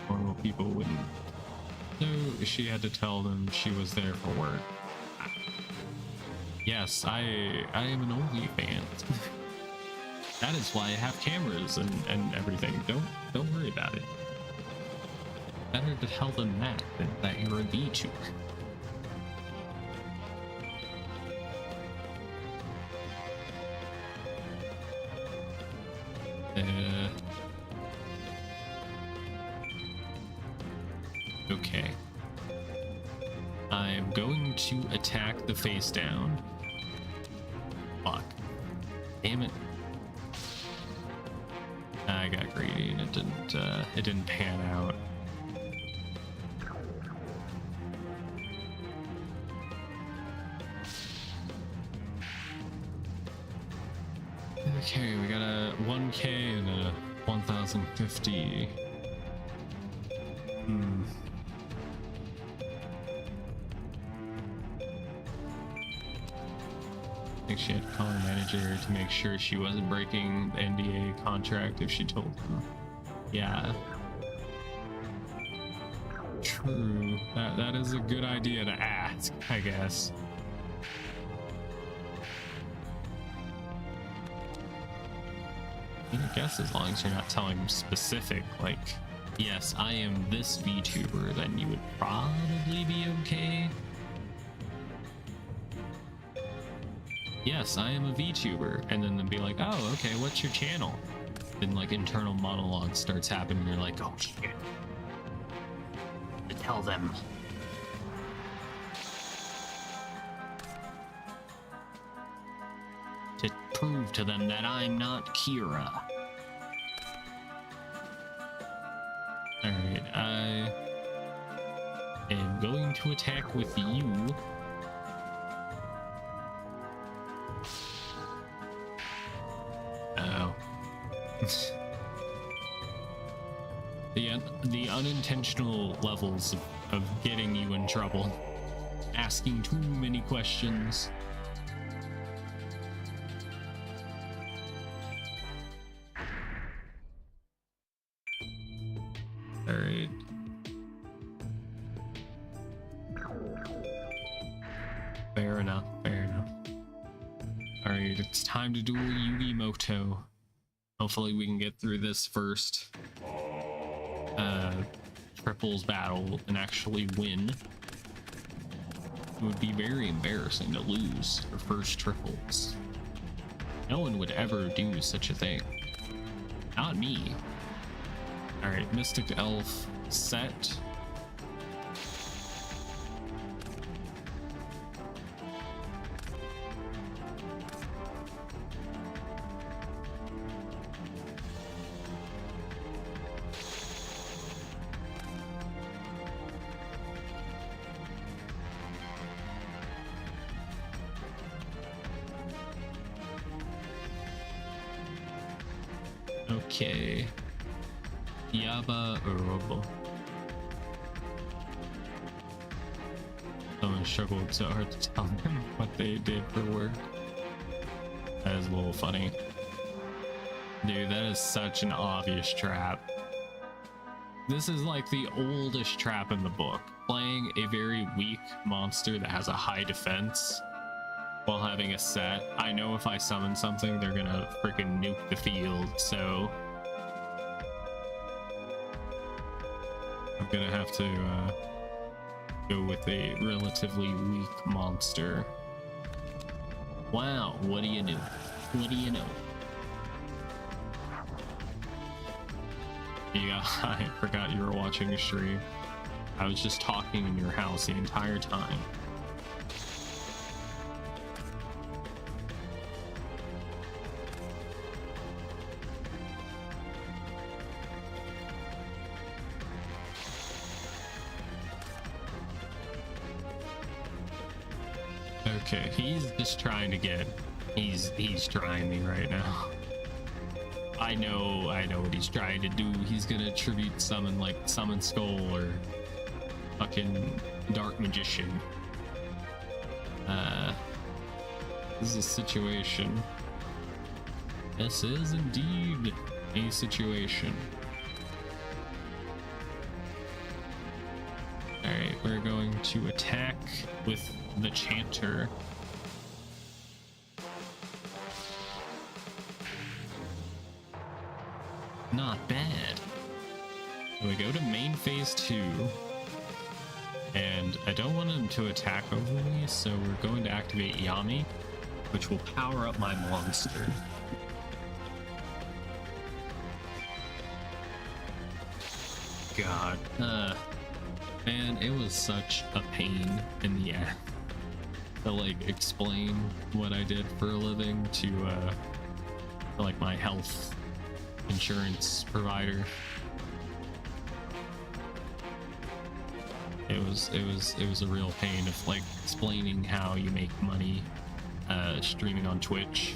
Normal people wouldn't. So she had to tell them she was there for work. Yes, I am an OnlyFans. That is why I have cameras and everything. Don't worry about it. Better to tell them that than that you're a VTuber. Okay. I'm going to attack the face down. Fuck. Damn it. I got greedy and it didn't pan out. Okay, we got a 1K and a 1050. I think she had to call her manager to make sure she wasn't breaking the NDA contract if she told them. Yeah. True. That is a good idea to ask, I guess. I guess as long as you're not telling them specific, like, yes, I am this VTuber, then you would probably be okay. Yes, I am a VTuber, and then they'd be like, oh, okay, what's your channel? Then like internal monologue starts happening, you're like, oh shit. To tell them. To prove to them that I'm not Kira. Alright, I am going to attack with you. Oh. The unintentional levels of getting you in trouble. asking too many questions. All right. Fair enough, fair enough. All right, it's time to duel Yugioh. Hopefully we can get through this first triples battle and actually win. It would be very embarrassing to lose for first triples. No one would ever do such a thing. Not me. All right, Mystic Elf set. Okay. Yaba Urobo. Someone struggled so hard to tell them what they did for work. That is a little funny. Dude, that is such an obvious trap. This is like the oldest trap in the book. Playing a very weak monster that has a high defense while having a set. I know if I summon something, they're gonna freaking nuke the field, so I'm gonna have to go with a relatively weak monster. Wow, what do you know? What do you know? Yeah, I forgot you were watching a stream. I was just talking in your house the entire time. Okay, he's just trying to get, he's trying me right now. I know what he's trying to do. He's gonna tribute summon like Summon Skull or fucking Dark Magician. This is a situation. This is indeed a situation. Alright, we're going to attack with the Chanter. Not bad. So we go to main phase 2. And I don't want him to attack over me, so we're going to activate Yami, which will power up my monster. God. Man, it was such a pain in the ass to like explain what I did for a living to like my health insurance provider. It was a real pain of like explaining how you make money streaming on Twitch.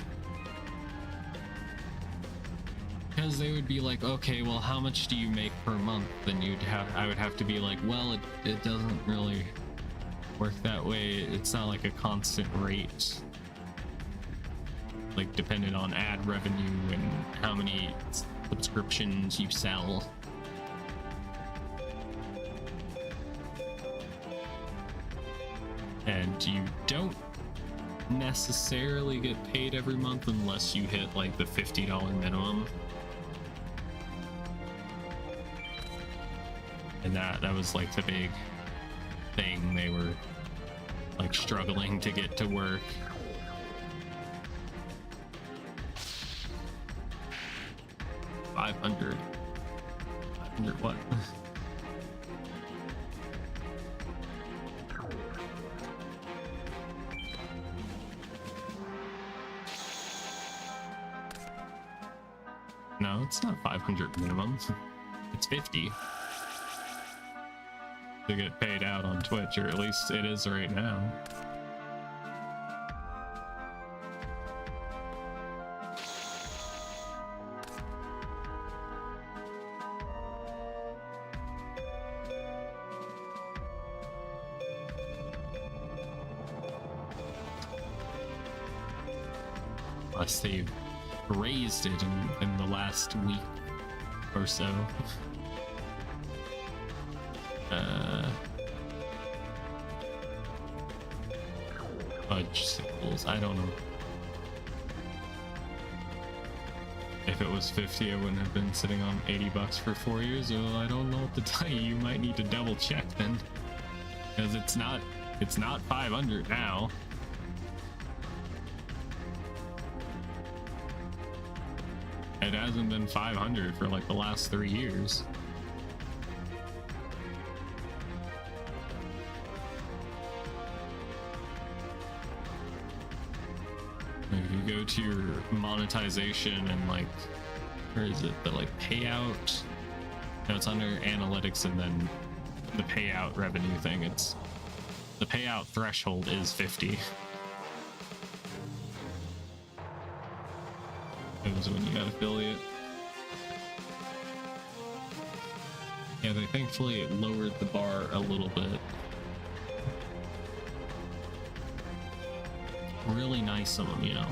Because they would be like, okay, well, how much do you make per month? Then I would have to be like, well, it doesn't really work that way. It's not like a constant rate, like dependent on ad revenue and how many subscriptions you sell. And you don't necessarily get paid every month unless you hit like the $50 minimum. And that was like the big thing they were like struggling to get to work. $500 what? No, it's not 500 minimum. It's 50 to get paid out on Twitch, or at least it is right now. unless they've raised it in the last week or so. Fudge symbols, I don't know. If it was 50, I wouldn't have been sitting on $80 for 4 years. Well, I don't know what to tell you. You might need to double check then, because it's not 500 now. It hasn't been 500 for like the last 3 years. If you go to your monetization and like, where is it? The like payout. No, it's under analytics, and then the payout revenue thing. It's the payout threshold is 50. It was when you got affiliate. Yeah, they thankfully it lowered the bar a little bit. Really nice of them, you know.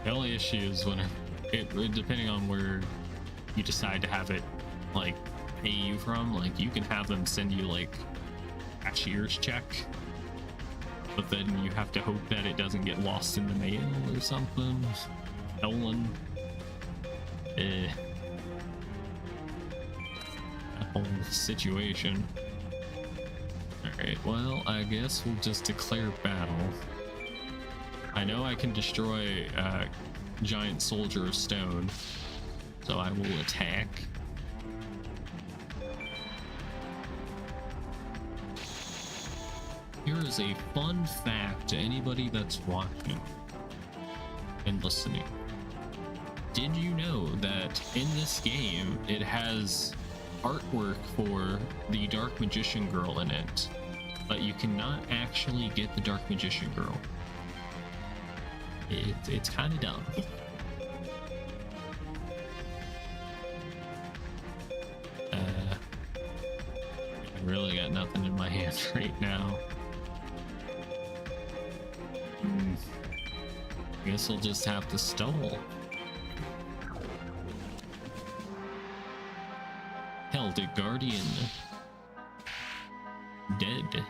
The only issue is when it depending on where you decide to have it like pay you from, like you can have them send you like cashier's check, but then you have to hope that it doesn't get lost in the mail or something. Stolen. Whole situation. Alright, well, I guess we'll just declare battle. I know I can destroy a giant soldier of stone, so I will attack. Here is a fun fact to anybody that's watching and listening. Did you know that in this game it has artwork for the Dark Magician Girl in it, but you cannot actually get the Dark Magician Girl? It's kind of dumb. I really got nothing in my hand right now. I guess I'll just have to stall. Held a guardian. Dead.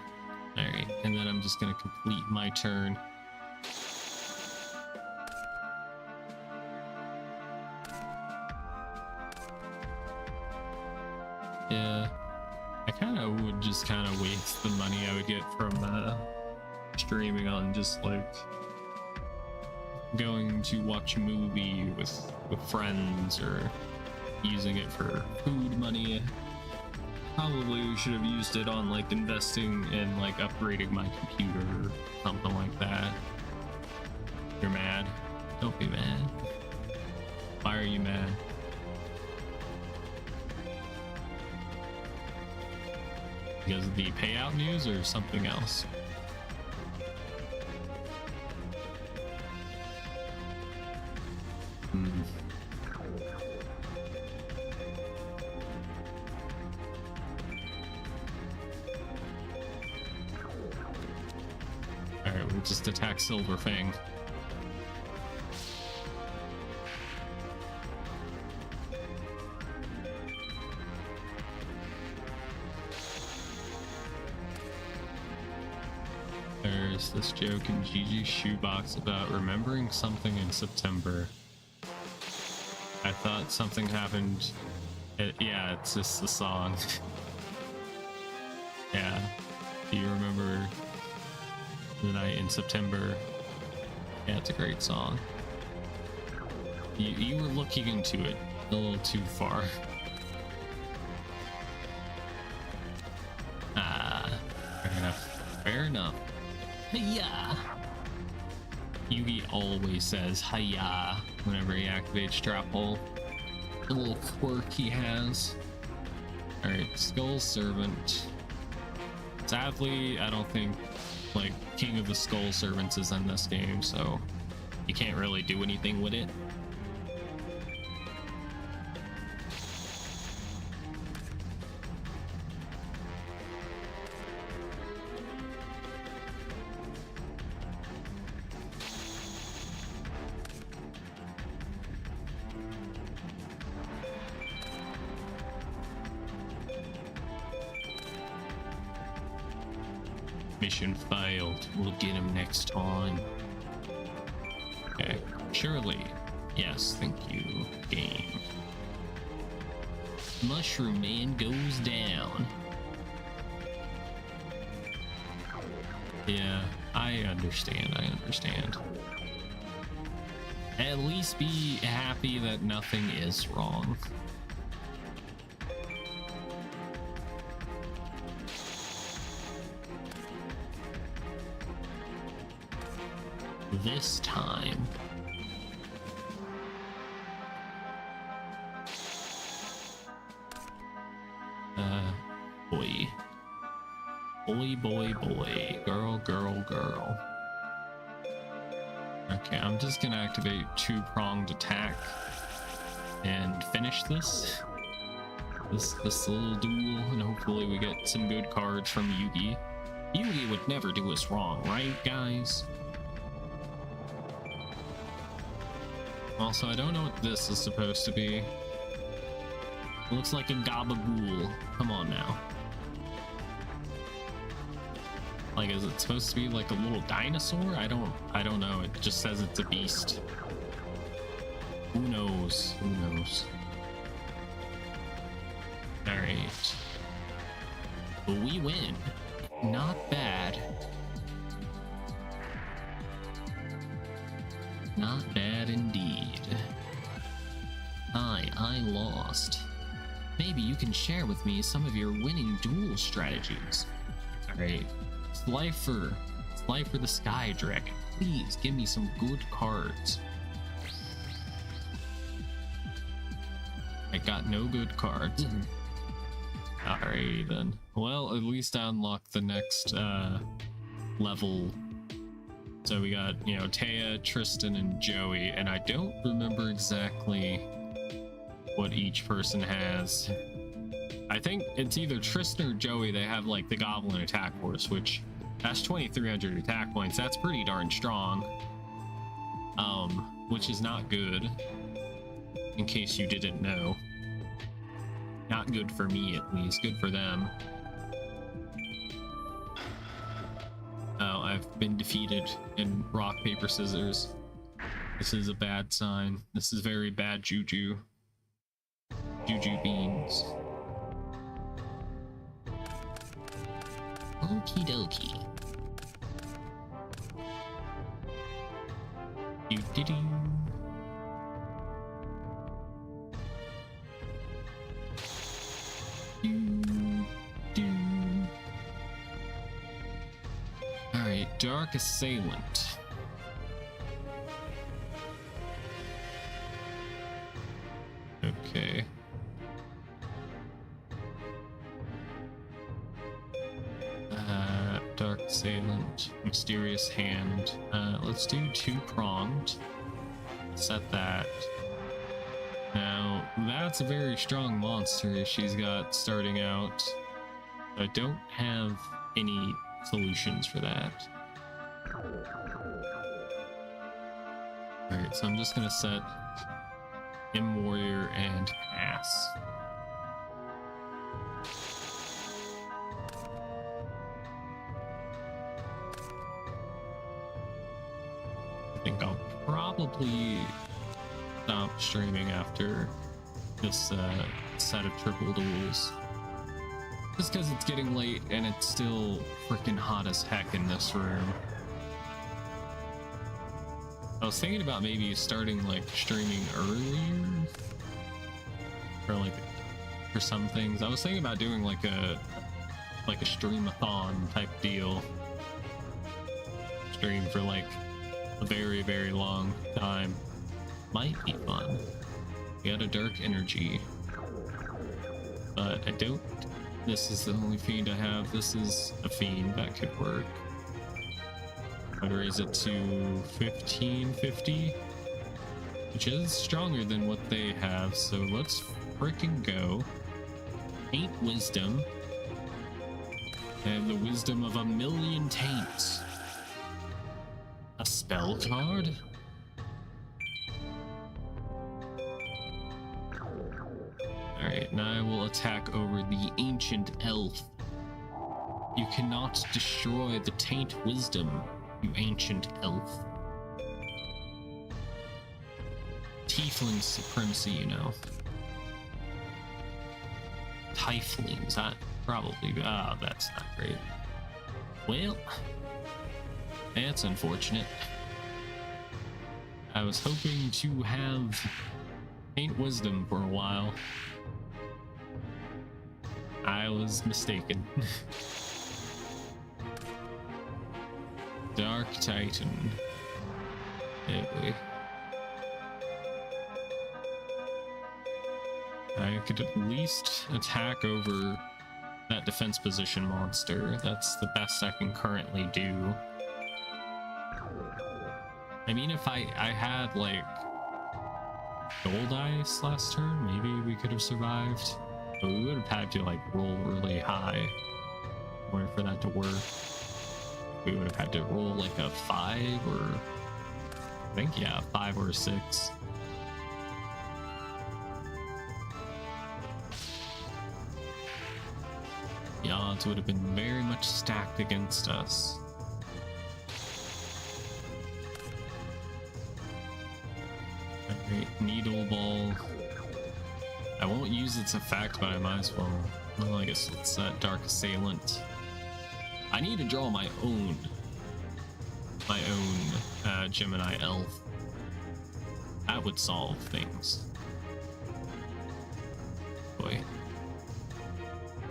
Alright, and then I'm just gonna complete my turn. Yeah, I kinda would just kinda waste the money I would get from streaming on just like going to watch a movie with friends, or using it for food money. Probably should have used it on like investing in like upgrading my computer or something like that. You're mad? Don't be mad. Why are you mad? Because of the payout news or something else? Alright, we'll just attack Silver Fang. There's this joke in Gigi's shoebox about remembering something in September. I thought something happened. Yeah, it's just the song. Yeah. Do you remember the night in September? Yeah, it's a great song. You were looking into it a little too far. Ah, fair enough. Fair enough. Hiya! Yugi always says hiya whenever he activates Trap Hole. The little quirk he has. Alright, Skull Servant. Sadly, I don't think like King of the Skull Servants is in this game, so you can't really do anything with it. Mission failed. We'll get him next time. Okay. Surely. Yes, thank you, game. Mushroom Man goes down. Yeah, I understand. At least be happy that nothing is wrong. This time. Boy. Girl. Okay, I'm just gonna activate two-pronged attack and finish this little duel, and hopefully we get some good cards from Yugi. Yugi would never do us wrong, right, guys? Also, I don't know what this is supposed to be. It looks like a gabagool. Come on now. Like, is it supposed to be like a little dinosaur? I don't know. It just says it's a beast. Who knows? Alright. We win. Not bad. Not bad indeed. I lost. Maybe you can share with me some of your winning duel strategies. Alright. Slifer the Sky Dragon. Please give me some good cards. I got no good cards. Alright then. Well, at least I unlocked the next level. So we got, you know, Taya, Tristan, and Joey, and I don't remember exactly what each person has. I think it's either Tristan or Joey. They have like the Goblin Attack Force, which that's 2,300 attack points. That's pretty darn strong. Which is not good, in case you didn't know. Not good for me, at least. Good for them. Oh, I've been defeated in rock, paper, scissors. This is a bad sign. This is very bad juju. Juju beans. Okie dokie. Do-do-do. Alright, Dark Assailant. Okay. Dark Assailant, Mysterious Hand. Let's do two-pronged. Set that. Now, that's a very strong monster she's got starting out. I don't have any solutions for that. Alright, so I'm just gonna set M-Warrior and pass. I think I'll probably stop streaming after this set of triple duels. Just because it's getting late and it's still freaking hot as heck in this room. I was thinking about maybe starting like streaming earlier, or like for some things. I was thinking about doing like a streamathon type deal. Stream for like a very, very long time. Might be fun. We got a dark energy, but I don't. This is the only fiend I have. This is a fiend that could work. I'd raise it to 1550, which is stronger than what they have. So let's freaking go. 8 wisdom. I have the wisdom of 1,000,000 taints. A spell card? Alright, now I will attack over the Ancient Elf. You cannot destroy the taint wisdom, you ancient elf. Tiefling supremacy, you know. Tieflings, that probably, that's not great. Well, that's unfortunate. I was hoping to have taint wisdom for a while. I was mistaken. Dark Titan. Anyway. I could at least attack over that defense position monster. That's the best I can currently do. I mean, if I had, like, gold ice last turn, maybe we could have survived. But we would have had to, like, roll really high in order for that to work. We would have had to roll, like, a 5 or... I think, yeah, 5 or 6. The odds would have been very much stacked against us. Alright, Needle Ball. I won't use its effect, but I might as well. Well, I guess it's that Dark Assailant. I need to draw my own Gemini Elf. That would solve things. Boy.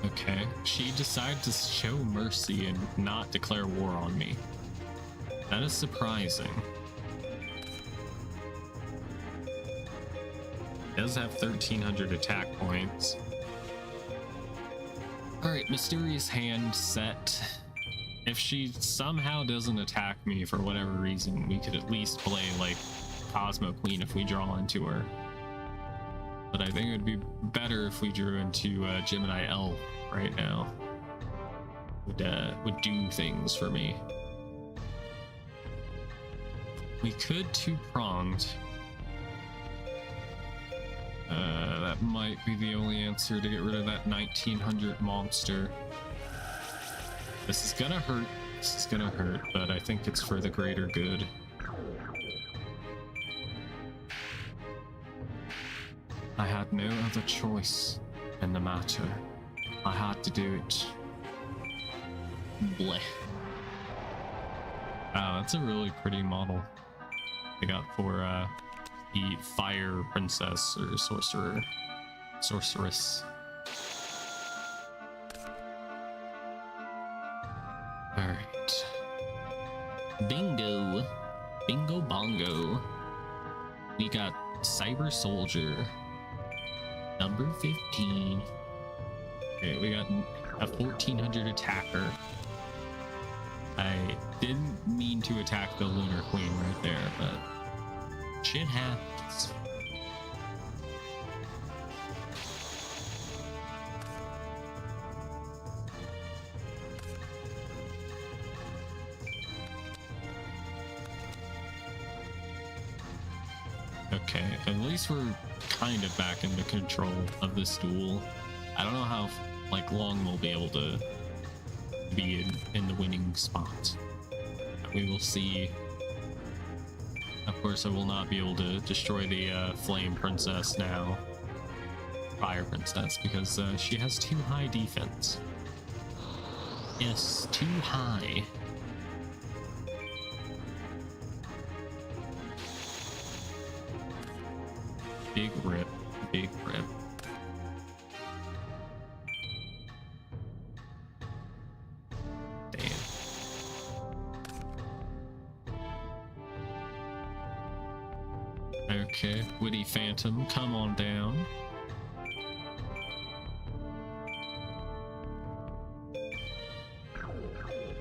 Okay, she decided to show mercy and not declare war on me. That is surprising. Does have 1,300 attack points. Alright, Mysterious Hand set. If she somehow doesn't attack me for whatever reason, we could at least play, like, Cosmo Queen if we draw into her. But I think it would be better if we drew into Gemini Elf right now. Would do things for me. We could two-pronged. That might be the only answer to get rid of that 1,900 monster. This is gonna hurt. This is gonna hurt, but I think it's for the greater good. I had no other choice in the matter. I had to do it. Bleh. Wow, that's a really pretty model they got for the Fire Princess or Sorceress. Alright. Bingo. Bingo bongo. We got Cyber Soldier. Number 15. Okay, we got a 1,400 attacker. I didn't mean to attack the Lunar Queen right there, but shit happens. Okay, at least we're kind of back into control of this duel. I don't know how long we'll be able to be in the winning spot. We will see. Of course, I will not be able to destroy the Flame Princess now. Fire Princess, because she has too high defense. Yes, too high. Big rip, big rip. Damn. Okay, Witty Phantom, come on down.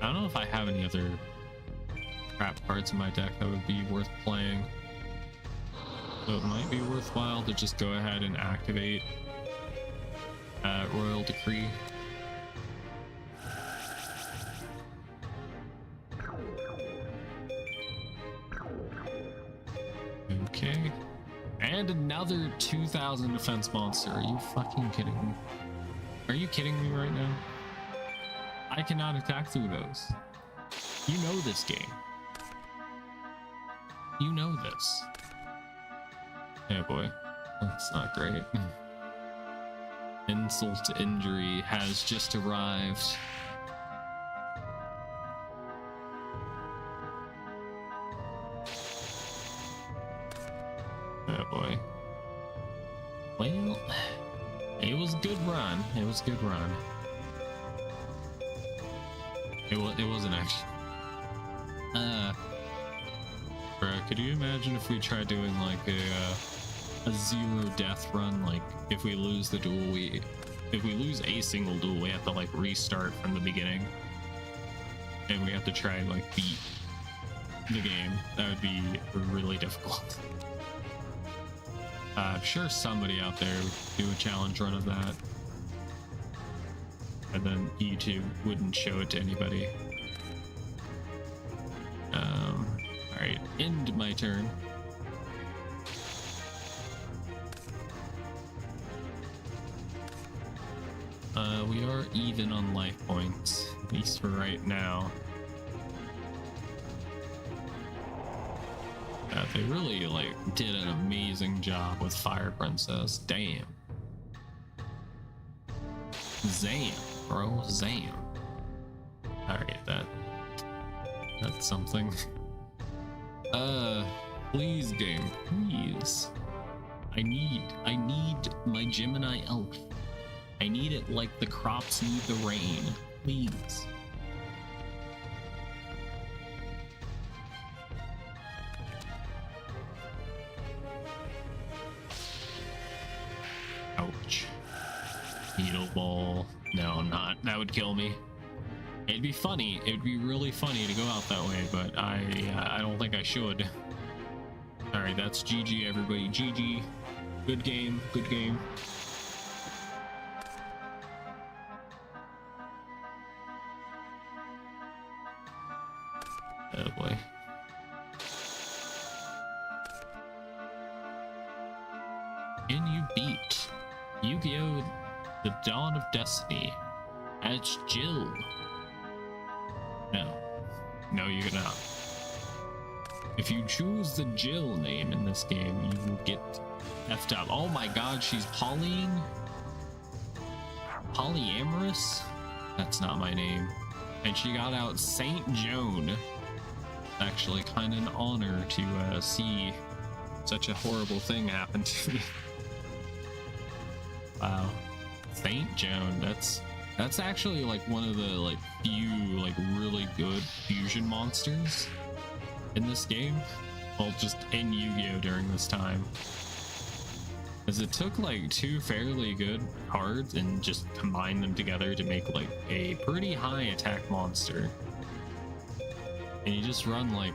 I don't know if I have any other crap cards in my deck that would be worth playing. So it might be worthwhile to just go ahead and activate Royal Decree. Okay. And another 2,000 defense monster. Are you fucking kidding me? Are you kidding me right now? I cannot attack through those. You know this game. You know this. Oh boy, that's not great. Insult to injury has just arrived. Oh boy. Well, it was a good run. It was a good run. It wasn't actually. Bro, could you imagine if we tried doing like a zero death run? Like if we lose the duel, if we lose a single duel, we have to like restart from the beginning, and we have to try and like beat the game. That would be really difficult. I'm sure somebody out there would do a challenge run of that, and then YouTube wouldn't show it to anybody. Alright, end my turn. We are even on life points, at least for right now. They really like did an amazing job with Fire Princess. Damn. Zam, bro, zam. Alright, that's something. Please game, please. I need my Gemini elf. I need it like the crops need the rain. Please. Ouch. Needle ball. No, not. That would kill me. It'd be funny. It'd be really funny to go out that way, but I don't think I should. All right, that's GG, everybody. GG. Good game. Good game. Oh boy. Can you beat Yu-Gi-Oh! The Dawn of Destiny as Jill? No. No, you cannot. If you choose the Jill name in this game, you will get effed up. Oh my god, she's polying? Polyamorous? That's not my name. And she got out Saint Joan. Actually, kind of an honor to see such a horrible thing happen to me. Wow. Saint Joan, that's actually like one of the like few like really good fusion monsters in this game. Well, just in Yu-Gi-Oh! During this time. As it took like two fairly good cards and just combined them together to make like a pretty high attack monster. And you just run like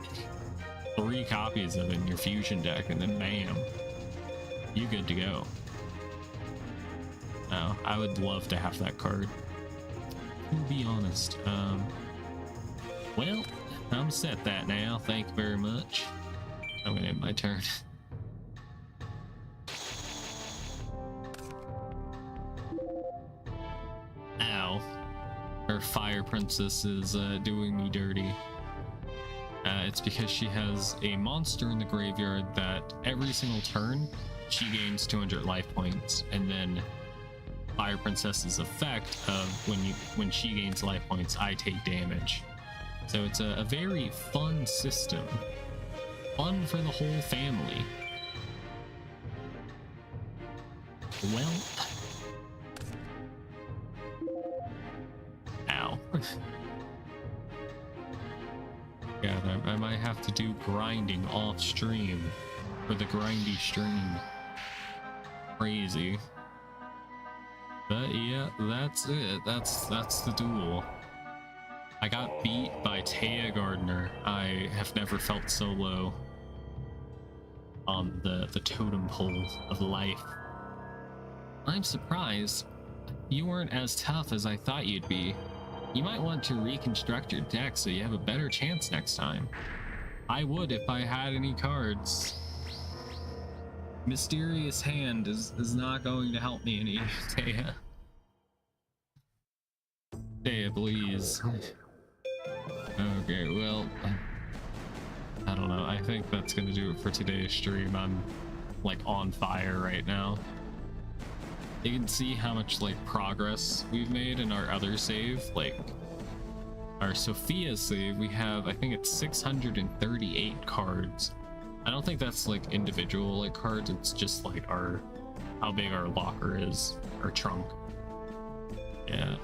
3 copies of it in your fusion deck and then bam, you good to go. Oh, I would love to have that card, to be honest. Well, I'm set that now. Thank you very much. I'm gonna end my turn. Ow. Her Fire Princess is doing me dirty. It's because she has a monster in the graveyard that every single turn she gains 200 life points, and then Fire Princess's effect of when she gains life points, I take damage. So it's a very fun system. Fun for the whole family. Well. Ow. God, I might have to do grinding off stream for the grindy stream. Crazy. But yeah, that's it. That's the duel. I got beat by Taya Gardner. I have never felt so low on the totem pole of life. I'm surprised you weren't as tough as I thought you'd be. You might want to reconstruct your deck so you have a better chance next time. I would if I had any cards. Mysterious Hand is not going to help me any, Taya. Stay, please. Okay, well, I don't know. I think that's gonna do it for today's stream. I'm like on fire right now. You can see how much like progress we've made in our other save, like our Sophia save. We have, I think it's 638 cards. I don't think that's like individual like cards. It's just like our how big our locker is, our trunk. Yeah.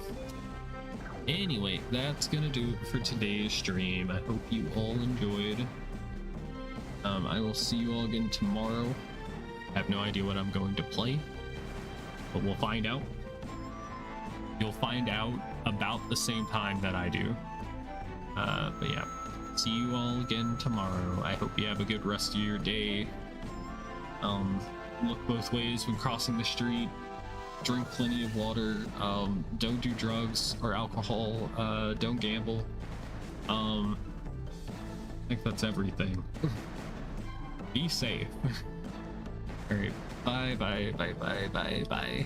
Anyway, that's gonna do it for today's stream. I hope you all enjoyed. I will see you all again tomorrow. I have no idea what I'm going to play, but we'll find out. You'll find out about the same time that I do. But yeah, see you all again tomorrow. I hope you have a good rest of your day. Look both ways when crossing the street. Drink plenty of water. Don't do drugs or alcohol. Don't gamble. I think that's everything. Be safe. All right. Bye.